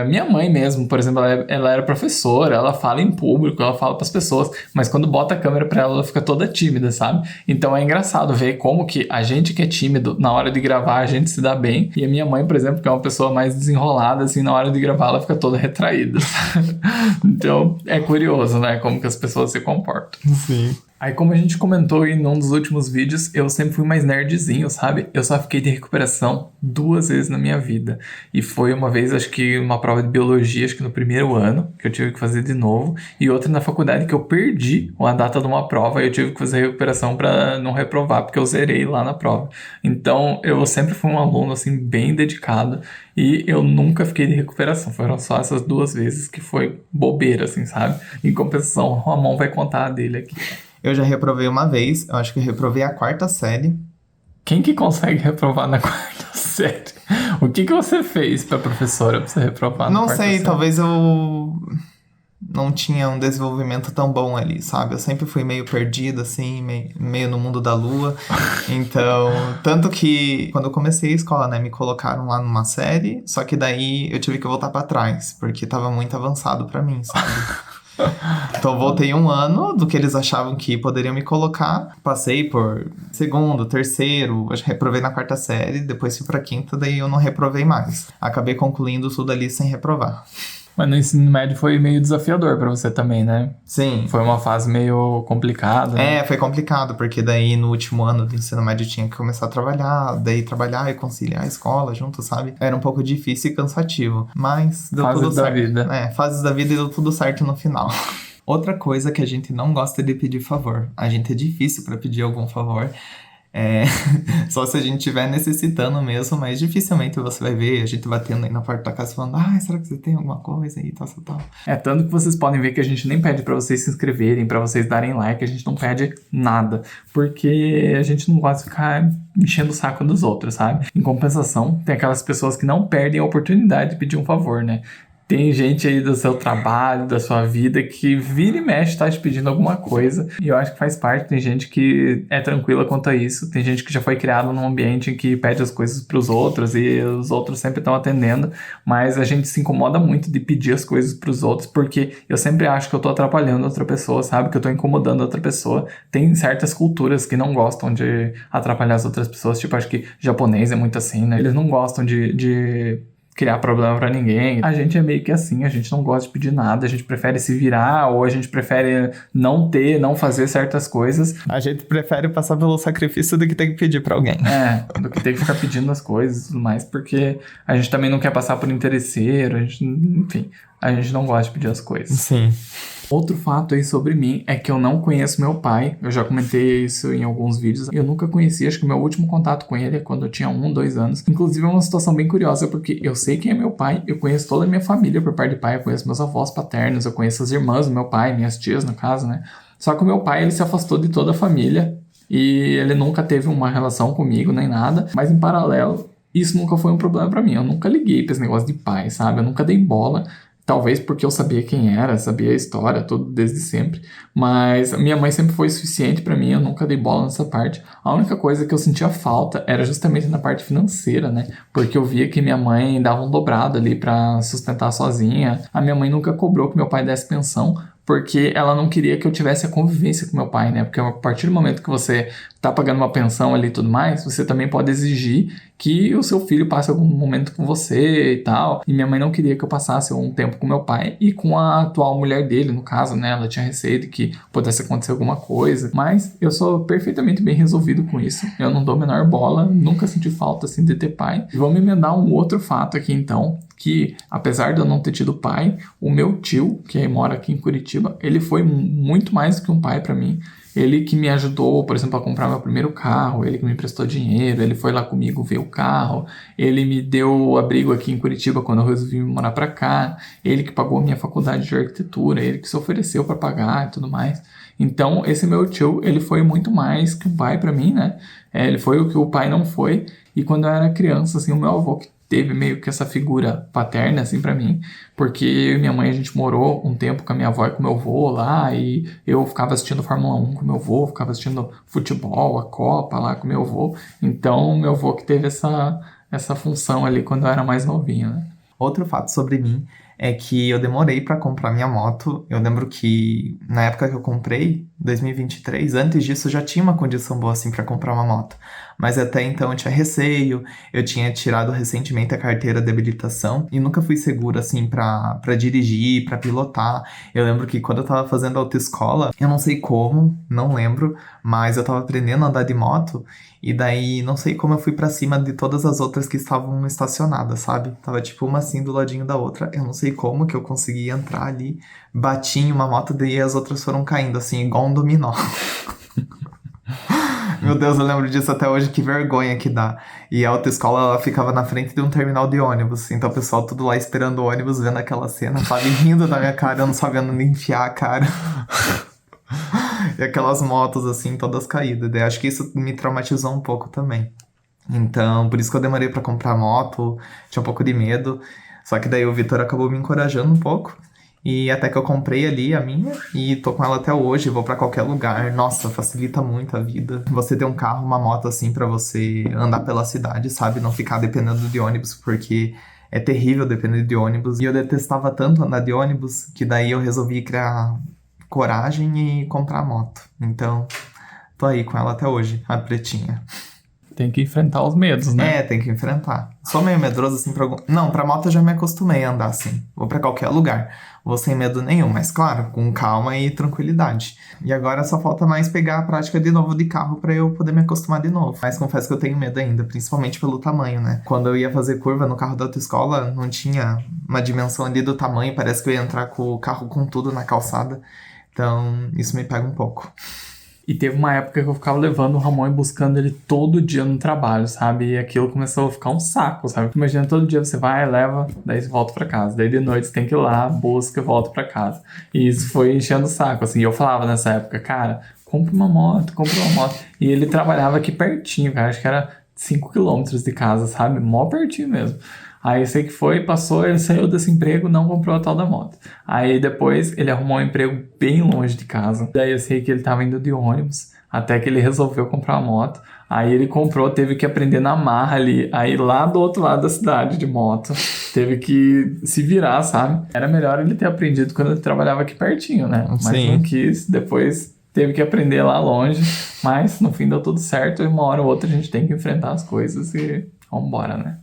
Minha mãe mesmo, por exemplo, ela era professora, ela fala em público, ela fala pras pessoas, mas quando bota a câmera pra ela, ela fica toda tímida, sabe? Então é engraçado ver como que a gente que é tímido, na hora de gravar, a gente se dá bem, e a minha mãe, por exemplo, que é uma pessoa mais desenrolada, assim, na hora de gravar, ela fica toda retraída. Então é curioso, né, como que as pessoas se comportam. Sim. Aí, como a gente comentou aí num dos últimos vídeos, eu sempre fui mais nerdzinho, sabe? Eu só fiquei de recuperação 2 vezes na minha vida. E foi uma vez, acho que uma prova de biologia, acho que no primeiro ano, que eu tive que fazer de novo. E outra na faculdade, que eu perdi a data de uma prova e eu tive que fazer recuperação pra não reprovar, porque eu zerei lá na prova. Então, eu sempre fui um aluno, assim, bem dedicado. E eu nunca fiquei de recuperação. Foram só essas 2 vezes que foi bobeira, assim, sabe? Em compensação, o Ramon vai contar a dele aqui. Eu já reprovei uma vez, eu acho que eu reprovei a 4ª série. Quem que consegue reprovar na 4ª série? O que você fez pra professora pra você reprovar na 4ª série? Não sei, talvez eu não tinha um desenvolvimento tão bom ali, sabe? Eu sempre fui meio perdido, assim, meio no mundo da lua. Então, tanto que quando eu comecei a escola, né, me colocaram lá numa série, só que daí eu tive que voltar pra trás, porque tava muito avançado pra mim, sabe? Então eu voltei 1 ano do que eles achavam que poderiam me colocar. Passei por 2º, 3º, acho que reprovei na 4ª série, depois fui pra 5ª, daí eu não reprovei mais. Acabei concluindo tudo ali sem reprovar. Mas no ensino médio foi meio desafiador pra você também, né? Sim. Foi uma fase meio complicada. Né? Foi complicado, porque daí no último ano do ensino médio eu tinha que começar a trabalhar, daí trabalhar e conciliar a escola junto, sabe? Era um pouco difícil e cansativo, mas deu tudo certo. Fases da vida. Fases da vida e deu tudo certo no final. Outra coisa que a gente não gosta de pedir favor. A gente é difícil pra pedir algum favor. Só se a gente estiver necessitando mesmo, mas dificilmente você vai ver a gente batendo aí na porta da casa falando, será que você tem alguma coisa aí, tal. Tanto que vocês podem ver que a gente nem pede pra vocês se inscreverem, pra vocês darem like, a gente não pede nada, porque a gente não gosta de ficar enchendo o saco dos outros, sabe? Em compensação, tem aquelas pessoas que não perdem a oportunidade de pedir um favor, né? Tem gente aí do seu trabalho, da sua vida, que vira e mexe tá te pedindo alguma coisa. E eu acho que faz parte. Tem gente que é tranquila quanto a isso. Tem gente que já foi criado num ambiente em que pede as coisas pros outros e os outros sempre estão atendendo. Mas a gente se incomoda muito de pedir as coisas pros outros, porque eu sempre acho que eu tô atrapalhando outra pessoa, sabe? Que eu tô incomodando outra pessoa. Tem certas culturas que não gostam de atrapalhar as outras pessoas. Tipo, acho que japonês é muito assim, né? Eles não gostam de criar problema pra ninguém. A gente é meio que assim, a gente não gosta de pedir nada, a gente prefere se virar, ou a gente prefere não fazer certas coisas. A gente prefere passar pelo sacrifício do que ter que pedir pra alguém. Do que ter que ficar pedindo as coisas e tudo mais, porque a gente também não quer passar por interesseiro, a gente não gosta de pedir as coisas. Sim. Outro fato aí sobre mim é que eu não conheço meu pai. Eu já comentei isso em alguns vídeos. Eu nunca conheci, acho que o meu último contato com ele é quando eu tinha 1, 2 anos. Inclusive é uma situação bem curiosa, porque eu sei quem é meu pai, eu conheço toda a minha família por parte de pai, eu conheço meus avós paternos, eu conheço as irmãs do meu pai, minhas tias no caso, né? Só que o meu pai, ele se afastou de toda a família e ele nunca teve uma relação comigo nem nada, mas em paralelo, isso nunca foi um problema pra mim. Eu nunca liguei pra esse negócio de pai, sabe? Eu nunca dei bola. Talvez porque eu sabia quem era, sabia a história, tudo desde sempre. Mas a minha mãe sempre foi suficiente pra mim, eu nunca dei bola nessa parte. A única coisa que eu sentia falta era justamente na parte financeira, né? Porque eu via que minha mãe dava um dobrado ali pra sustentar sozinha. A minha mãe nunca cobrou que meu pai desse pensão, porque ela não queria que eu tivesse a convivência com meu pai, né? Porque a partir do momento que você tá pagando uma pensão ali e tudo mais, você também pode exigir que o seu filho passe algum momento com você e tal. E minha mãe não queria que eu passasse um tempo com meu pai e com a atual mulher dele, no caso, né? Ela tinha receio de que pudesse acontecer alguma coisa. Mas eu sou perfeitamente bem resolvido com isso. Eu não dou a menor bola, nunca senti falta, assim, de ter pai. E vamos emendar um outro fato aqui, então, que apesar de eu não ter tido pai, o meu tio, que mora aqui em Curitiba, ele foi muito mais do que um pai pra mim. Ele que me ajudou, por exemplo, a comprar meu primeiro carro, ele que me emprestou dinheiro, ele foi lá comigo ver o carro, ele me deu abrigo aqui em Curitiba quando eu resolvi morar pra cá, ele que pagou a minha faculdade de arquitetura, ele que se ofereceu pra pagar e tudo mais. Então, esse meu tio, ele foi muito mais que um pai pra mim, né? Ele foi o que o pai não foi, e quando eu era criança, assim, o meu avô que teve meio que essa figura paterna, assim, pra mim, porque eu e minha mãe, a gente morou um tempo com a minha avó e com meu avô lá, e eu ficava assistindo Fórmula 1 com meu avô, ficava assistindo futebol, a Copa lá com meu avô, então meu avô que teve essa função ali quando eu era mais novinho, né? Outro fato sobre mim é que eu demorei pra comprar minha moto. Eu lembro que na época que eu comprei, 2023, antes disso eu já tinha uma condição boa assim pra comprar uma moto. Mas até então eu tinha receio, eu tinha tirado recentemente a carteira de habilitação e nunca fui seguro assim pra dirigir, pra pilotar. Eu lembro que quando eu tava fazendo autoescola, eu não sei como, não lembro, mas eu tava aprendendo a andar de moto e daí não sei como eu fui pra cima de todas as outras que estavam estacionadas, sabe? Tava tipo uma assim do ladinho da outra. Eu não sei como que eu consegui entrar ali, bati em uma moto, daí as outras foram caindo assim, igual um dominó. Meu Deus, eu lembro disso até hoje, que vergonha que dá. E a autoescola, ela ficava na frente de um terminal de ônibus. Então o pessoal tudo lá esperando o ônibus, vendo aquela cena, sabe? Rindo da minha cara, eu não sabendo onde enfiar a cara. E aquelas motos, assim, todas caídas. Daí acho que isso me traumatizou um pouco também. Então, por isso que eu demorei pra comprar moto, tinha um pouco de medo. Só que daí o Vitor acabou me encorajando um pouco. E até que eu comprei ali a minha e tô com ela até hoje, vou pra qualquer lugar. Nossa, facilita muito a vida. Você ter um carro, uma moto assim pra você andar pela cidade, sabe? Não ficar dependendo de ônibus, porque é terrível depender de ônibus. E eu detestava tanto andar de ônibus que daí eu resolvi criar coragem e comprar a moto. Então, tô aí com ela até hoje, a pretinha. Tem que enfrentar os medos, né? Tem que enfrentar. Sou meio medroso, assim, Não, pra moto eu já me acostumei a andar assim. Vou pra qualquer lugar. Vou sem medo nenhum, mas claro, com calma e tranquilidade. E agora só falta mais pegar a prática de novo de carro pra eu poder me acostumar de novo. Mas confesso que eu tenho medo ainda, principalmente pelo tamanho, né? Quando eu ia fazer curva no carro da autoescola, não tinha uma dimensão ali do tamanho. Parece que eu ia entrar com o carro com tudo na calçada. Então, isso me pega um pouco. E teve uma época que eu ficava levando o Ramon e buscando ele todo dia no trabalho, sabe? E aquilo começou a ficar um saco, sabe? Imagina, todo dia você vai, leva, daí você volta pra casa. Daí de noite você tem que ir lá, busca e volta pra casa. E isso foi enchendo o saco, assim. E eu falava nessa época, cara, compra uma moto. E ele trabalhava aqui pertinho, cara. Acho que era 5 quilômetros de casa, sabe? Mó pertinho mesmo. Aí eu sei que foi, passou, ele saiu desse emprego, não comprou a tal da moto. Aí depois ele arrumou um emprego bem longe de casa. Daí eu sei que ele tava indo de ônibus, até que ele resolveu comprar a moto. Aí ele comprou, teve que aprender na marra ali. Aí lá do outro lado da cidade de moto, teve que se virar, sabe? Era melhor ele ter aprendido quando ele trabalhava aqui pertinho, né? Mas Sim. não quis, depois teve que aprender lá longe. Mas no fim deu tudo certo e uma hora ou outra a gente tem que enfrentar as coisas e vambora, né?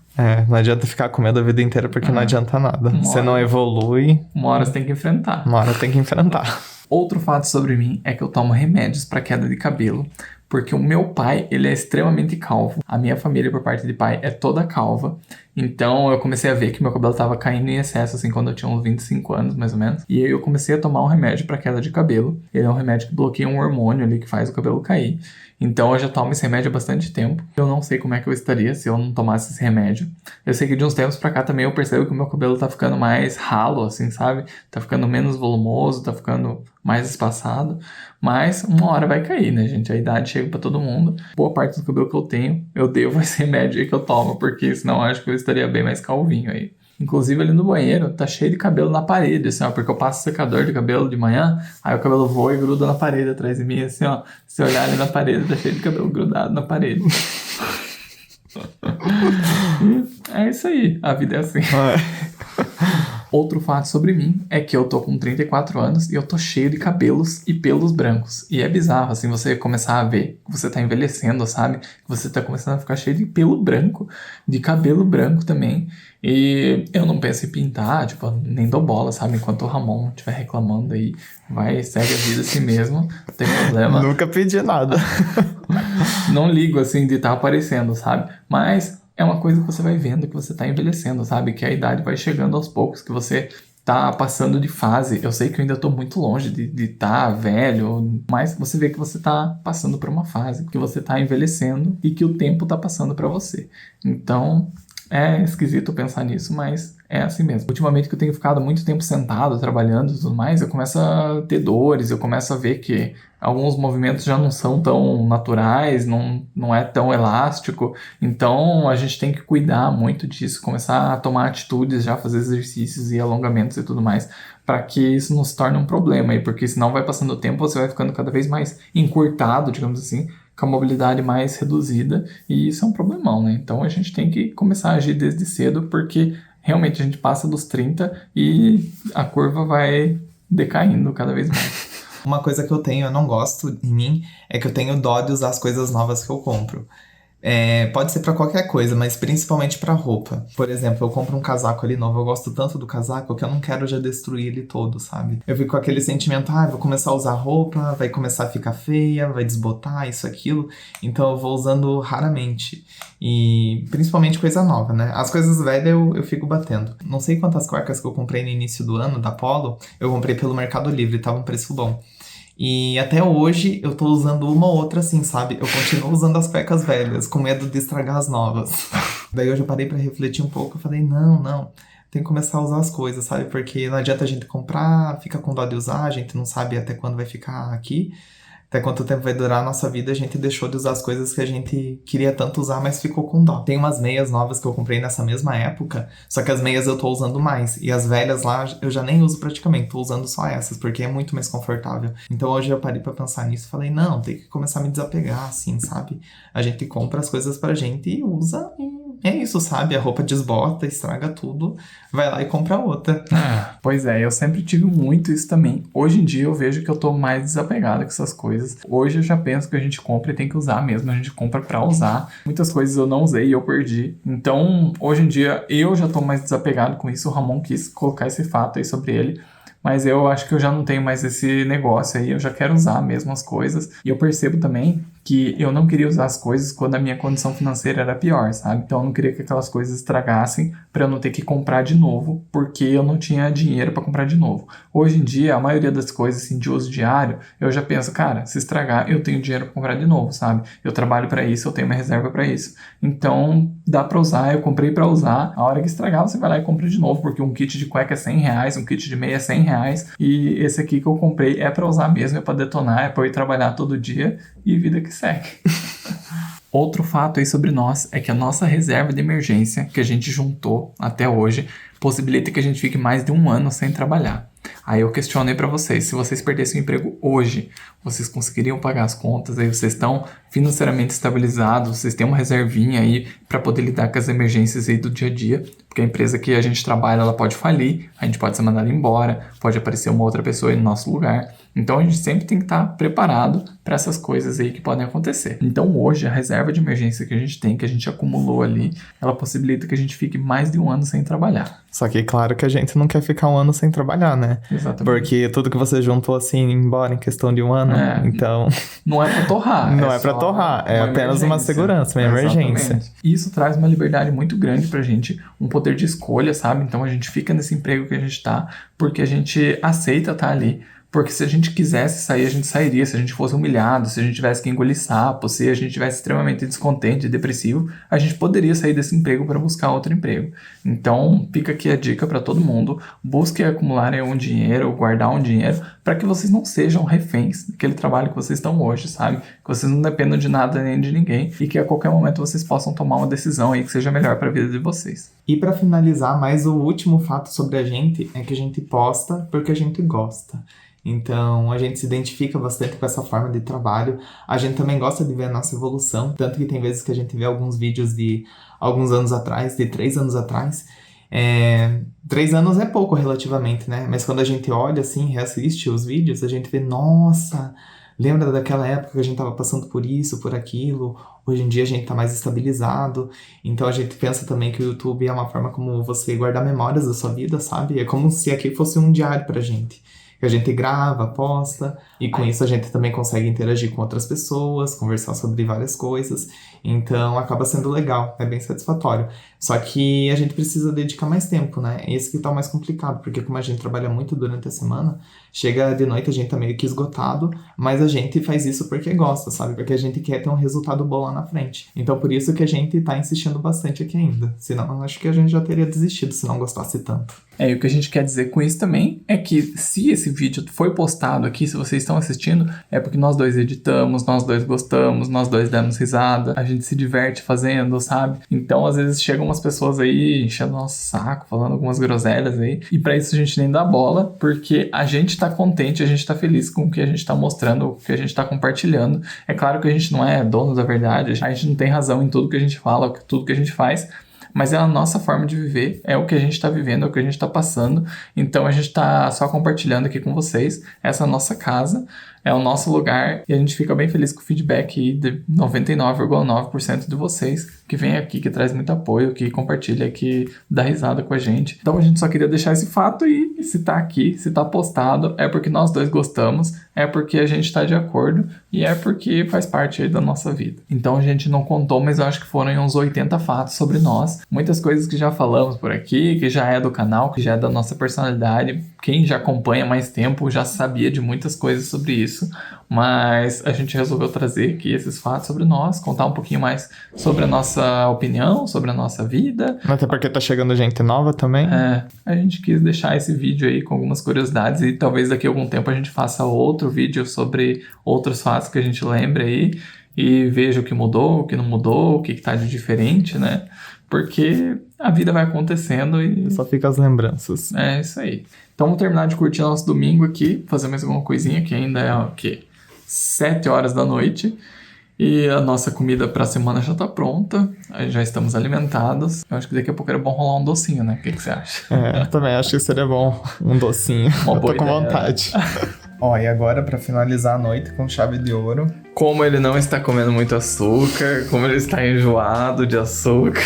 Não adianta ficar com medo a vida inteira porque não adianta nada. Você não evolui. Uma hora você tem que enfrentar. Uma hora tem que enfrentar. Outro fato sobre mim é que eu tomo remédios para queda de cabelo, porque o meu pai, ele é extremamente calvo. A minha família, por parte de pai, é toda calva. Então eu comecei a ver que meu cabelo tava caindo em excesso, assim, quando eu tinha uns 25 anos, mais ou menos. E aí eu comecei a tomar um remédio para queda de cabelo. Ele é um remédio que bloqueia um hormônio ali que faz o cabelo cair. Então eu já tomo esse remédio há bastante tempo. Eu não sei como é que eu estaria se eu não tomasse esse remédio. Eu sei que de uns tempos pra cá também eu percebo que o meu cabelo tá ficando mais ralo, assim, sabe? Tá ficando menos volumoso, tá ficando mais espaçado. Mas uma hora vai cair, né, gente? A idade chega pra todo mundo. Boa parte do cabelo que eu tenho, eu devo esse remédio aí que eu tomo, porque senão eu acho que eu estaria bem mais calvinho aí. Inclusive ali no banheiro tá cheio de cabelo na parede, assim, ó, porque eu passo secador de cabelo de manhã, aí o cabelo voa e gruda na parede atrás de mim, assim, ó. Se olhar ali na parede, tá cheio de cabelo grudado na parede. É isso aí, a vida é assim. Outro fato sobre mim é que eu tô com 34 anos e eu tô cheio de cabelos e pelos brancos. E é bizarro, assim, você começar a ver que você tá envelhecendo, sabe? Que você tá começando a ficar cheio de pelo branco, de cabelo branco também. E eu não penso em pintar, tipo, nem dou bola, sabe? Enquanto o Ramon estiver reclamando aí, vai, segue a vida assim mesmo, não tem problema. Nunca pedi nada. Não ligo, assim, de estar aparecendo, sabe? Mas é uma coisa que você vai vendo que você tá envelhecendo, sabe? Que a idade vai chegando aos poucos, que você tá passando de fase. Eu sei que eu ainda tô muito longe de tá velho, mas você vê que você tá passando por uma fase, que você tá envelhecendo e que o tempo tá passando pra você. Então, é esquisito pensar nisso, mas é assim mesmo. Ultimamente que eu tenho ficado muito tempo sentado, trabalhando e tudo mais, eu começo a ter dores, eu começo a ver que alguns movimentos já não são tão naturais, não é tão elástico. Então a gente tem que cuidar muito disso, começar a tomar atitudes, já fazer exercícios e alongamentos e tudo mais, para que isso não se torne um problema aí, porque senão vai passando o tempo, você vai ficando cada vez mais encurtado, digamos assim, com a mobilidade mais reduzida, e isso é um problemão, né? Então a gente tem que começar a agir desde cedo, porque realmente a gente passa dos 30 e a curva vai decaindo cada vez mais. Uma coisa que eu tenho, eu não gosto em mim, é que eu tenho dó de usar as coisas novas que eu compro. Pode ser pra qualquer coisa, mas principalmente pra roupa. Por exemplo, eu compro um casaco ali novo, eu gosto tanto do casaco que eu não quero já destruir ele todo, sabe? Eu fico com aquele sentimento, vou começar a usar roupa, vai começar a ficar feia, vai desbotar, isso, aquilo. Então eu vou usando raramente. E principalmente coisa nova, né? As coisas velhas eu fico batendo. Não sei quantas cuecas que eu comprei no início do ano, da Polo, eu comprei pelo Mercado Livre, tava um preço bom. E até hoje eu tô usando uma ou outra assim, sabe? Eu continuo usando as cuecas velhas, com medo de estragar as novas. Daí eu já parei pra refletir um pouco, eu falei, não, tem que começar a usar as coisas, sabe? Porque não adianta a gente comprar, fica com dó de usar, a gente não sabe até quando vai ficar aqui. Até quanto tempo vai durar a nossa vida, a gente deixou de usar as coisas que a gente queria tanto usar, mas ficou com dó. Tem umas meias novas que eu comprei nessa mesma época, só que as meias eu tô usando mais. E as velhas lá eu já nem uso praticamente, tô usando só essas, porque é muito mais confortável. Então hoje eu parei pra pensar nisso e falei, não, tem que começar a me desapegar, assim, sabe? A gente compra as coisas pra gente e usa e é isso, sabe? A roupa desbota, estraga tudo, vai lá e compra outra. Pois é, eu sempre tive muito isso também. Hoje em dia eu vejo que eu tô mais desapegado com essas coisas. Hoje eu já penso que a gente compra e tem que usar mesmo, a gente compra pra usar. Muitas coisas eu não usei e eu perdi. Então, hoje em dia eu já tô mais desapegado com isso. O Ramon quis colocar esse fato aí sobre ele. Mas eu acho que eu já não tenho mais esse negócio aí, eu já quero usar mesmo as coisas. E eu percebo também que eu não queria usar as coisas quando a minha condição financeira era pior, sabe? Então eu não queria que aquelas coisas estragassem para eu não ter que comprar de novo, porque eu não tinha dinheiro para comprar de novo. Hoje em dia, a maioria das coisas assim, de uso diário, eu já penso, cara, se estragar, eu tenho dinheiro para comprar de novo, sabe? Eu trabalho para isso, eu tenho uma reserva para isso. Então, dá para usar, eu comprei para usar. A hora que estragar, você vai lá e compra de novo, porque um kit de cueca é R$100, um kit de meia é R$100, e esse aqui que eu comprei é para usar mesmo, é para detonar, é para eu ir trabalhar todo dia e vida que segue. Outro fato aí sobre nós é que a nossa reserva de emergência que a gente juntou até hoje possibilita que a gente fique mais de 1 ano sem trabalhar. Aí eu questionei para vocês, se vocês perdessem o emprego hoje, vocês conseguiriam pagar as contas? Aí vocês estão financeiramente estabilizados, vocês têm uma reservinha aí para poder lidar com as emergências aí do dia a dia, porque a empresa que a gente trabalha, ela pode falir, a gente pode ser mandado embora, pode aparecer uma outra pessoa aí no nosso lugar. Então a gente sempre tem que estar preparado para essas coisas aí que podem acontecer. Então hoje a reserva de emergência que a gente tem, que a gente acumulou ali, ela possibilita que a gente fique mais de 1 ano sem trabalhar. Só que claro que a gente não quer ficar 1 ano sem trabalhar, né? Exatamente. Porque tudo que você juntou assim, embora em questão de 1 ano, então... Não é pra torrar. Não é pra torrar, é apenas uma segurança, uma emergência. Exatamente. E isso traz uma liberdade muito grande pra gente, um poder de escolha, sabe? Então a gente fica nesse emprego que a gente tá, porque a gente aceita estar ali. Porque se a gente quisesse sair, a gente sairia. Se a gente fosse humilhado, se a gente tivesse que engolir sapo, se a gente tivesse extremamente descontente, depressivo, a gente poderia sair desse emprego para buscar outro emprego. Então, fica aqui a dica para todo mundo. Busque acumular um dinheiro, guardar um dinheiro, para que vocês não sejam reféns daquele trabalho que vocês estão hoje, sabe? Que vocês não dependam de nada nem de ninguém e que a qualquer momento vocês possam tomar uma decisão aí que seja melhor para a vida de vocês. E para finalizar, mais o último fato sobre a gente é que a gente posta porque a gente gosta. Então, a gente se identifica bastante com essa forma de trabalho. A gente também gosta de ver a nossa evolução. Tanto que tem vezes que a gente vê alguns vídeos de alguns anos atrás, de 3 anos atrás. 3 anos é pouco relativamente, né? Mas quando a gente olha assim, reassiste os vídeos, a gente vê, nossa, lembra daquela época que a gente tava passando por isso, por aquilo. Hoje em dia a gente tá mais estabilizado. Então a gente pensa também que o YouTube é uma forma como você guardar memórias da sua vida, sabe? É como se aqui fosse um diário pra gente. Que a gente grava, posta, e com isso a gente também consegue interagir com outras pessoas, conversar sobre várias coisas, então acaba sendo legal, é bem satisfatório. Só que a gente precisa dedicar mais tempo, né? Esse que tá mais complicado, porque como a gente trabalha muito durante a semana, chega de noite a gente tá meio que esgotado, mas a gente faz isso porque gosta, sabe? Porque a gente quer ter um resultado bom lá na frente. Então por isso que a gente tá insistindo bastante aqui ainda, senão acho que a gente já teria desistido se não gostasse tanto. E o que a gente quer dizer com isso também é que se esse vídeo foi postado aqui, se vocês estão assistindo, é porque nós dois editamos, nós dois gostamos, nós dois demos risada, a gente se diverte fazendo, sabe? Então, às vezes, chegam umas pessoas aí enchendo nosso saco, falando algumas groselhas aí, e pra isso a gente nem dá bola, porque a gente tá contente, a gente tá feliz com o que a gente tá mostrando, o que a gente tá compartilhando. É claro que a gente não é dono da verdade, a gente não tem razão em tudo que a gente fala, tudo que a gente faz, mas é a nossa forma de viver, é o que a gente está vivendo, é o que a gente está passando. Então a gente está só compartilhando aqui com vocês. Essa é a nossa casa, é o nosso lugar e a gente fica bem feliz com o feedback de 99,9% de vocês que vem aqui, que traz muito apoio, que compartilha, que dá risada com a gente. Então a gente só queria deixar esse fato e se tá aqui, se tá postado, é porque nós dois gostamos, é porque a gente tá de acordo e é porque faz parte aí da nossa vida. Então a gente não contou, mas eu acho que foram uns 80 fatos sobre nós. Muitas coisas que já falamos por aqui, que já é do canal, que já é da nossa personalidade. Quem já acompanha mais tempo já sabia de muitas coisas sobre isso, mas a gente resolveu trazer aqui esses fatos sobre nós, contar um pouquinho mais sobre a nossa opinião, sobre a nossa vida. Até porque tá chegando gente nova também. A gente quis deixar esse vídeo aí com algumas curiosidades e talvez daqui a algum tempo a gente faça outro vídeo sobre outros fatos que a gente lembra aí e veja o que mudou, o que não mudou, o que tá de diferente, né? Porque a vida vai acontecendo e... só fica as lembranças. É isso aí. Então vamos terminar de curtir nosso domingo aqui, fazer mais alguma coisinha, que ainda é o quê? 7 horas da noite. E a nossa comida pra semana já tá pronta. Aí já estamos alimentados. Eu acho que daqui a pouco era bom rolar um docinho, né? O que você acha? Eu também acho que seria bom um docinho. Uma Eu boa tô com ideia. vontade. Ó, e agora pra finalizar a noite com chave de ouro. Como ele não está comendo muito açúcar, como ele está enjoado de açúcar,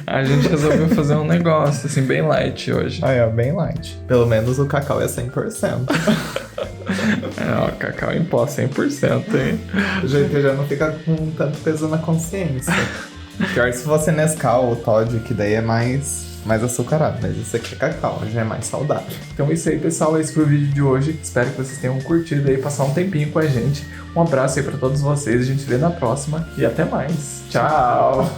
a gente resolveu fazer um negócio assim bem light hoje. Aí, ó, bem light. Pelo menos o cacau é 100%. Ó, cacau em pó 100%, hein? O jeito já não fica com tanto peso na consciência. Pior se fosse Nescau ou Toddy, que daí é mais açucarado, mas isso aqui é cacau, já é mais saudável. Então é isso aí, pessoal. Esse foi o vídeo de hoje. Espero que vocês tenham curtido aí, passar um tempinho com a gente. Um abraço aí pra todos vocês. A gente se vê na próxima e até mais. Tchau!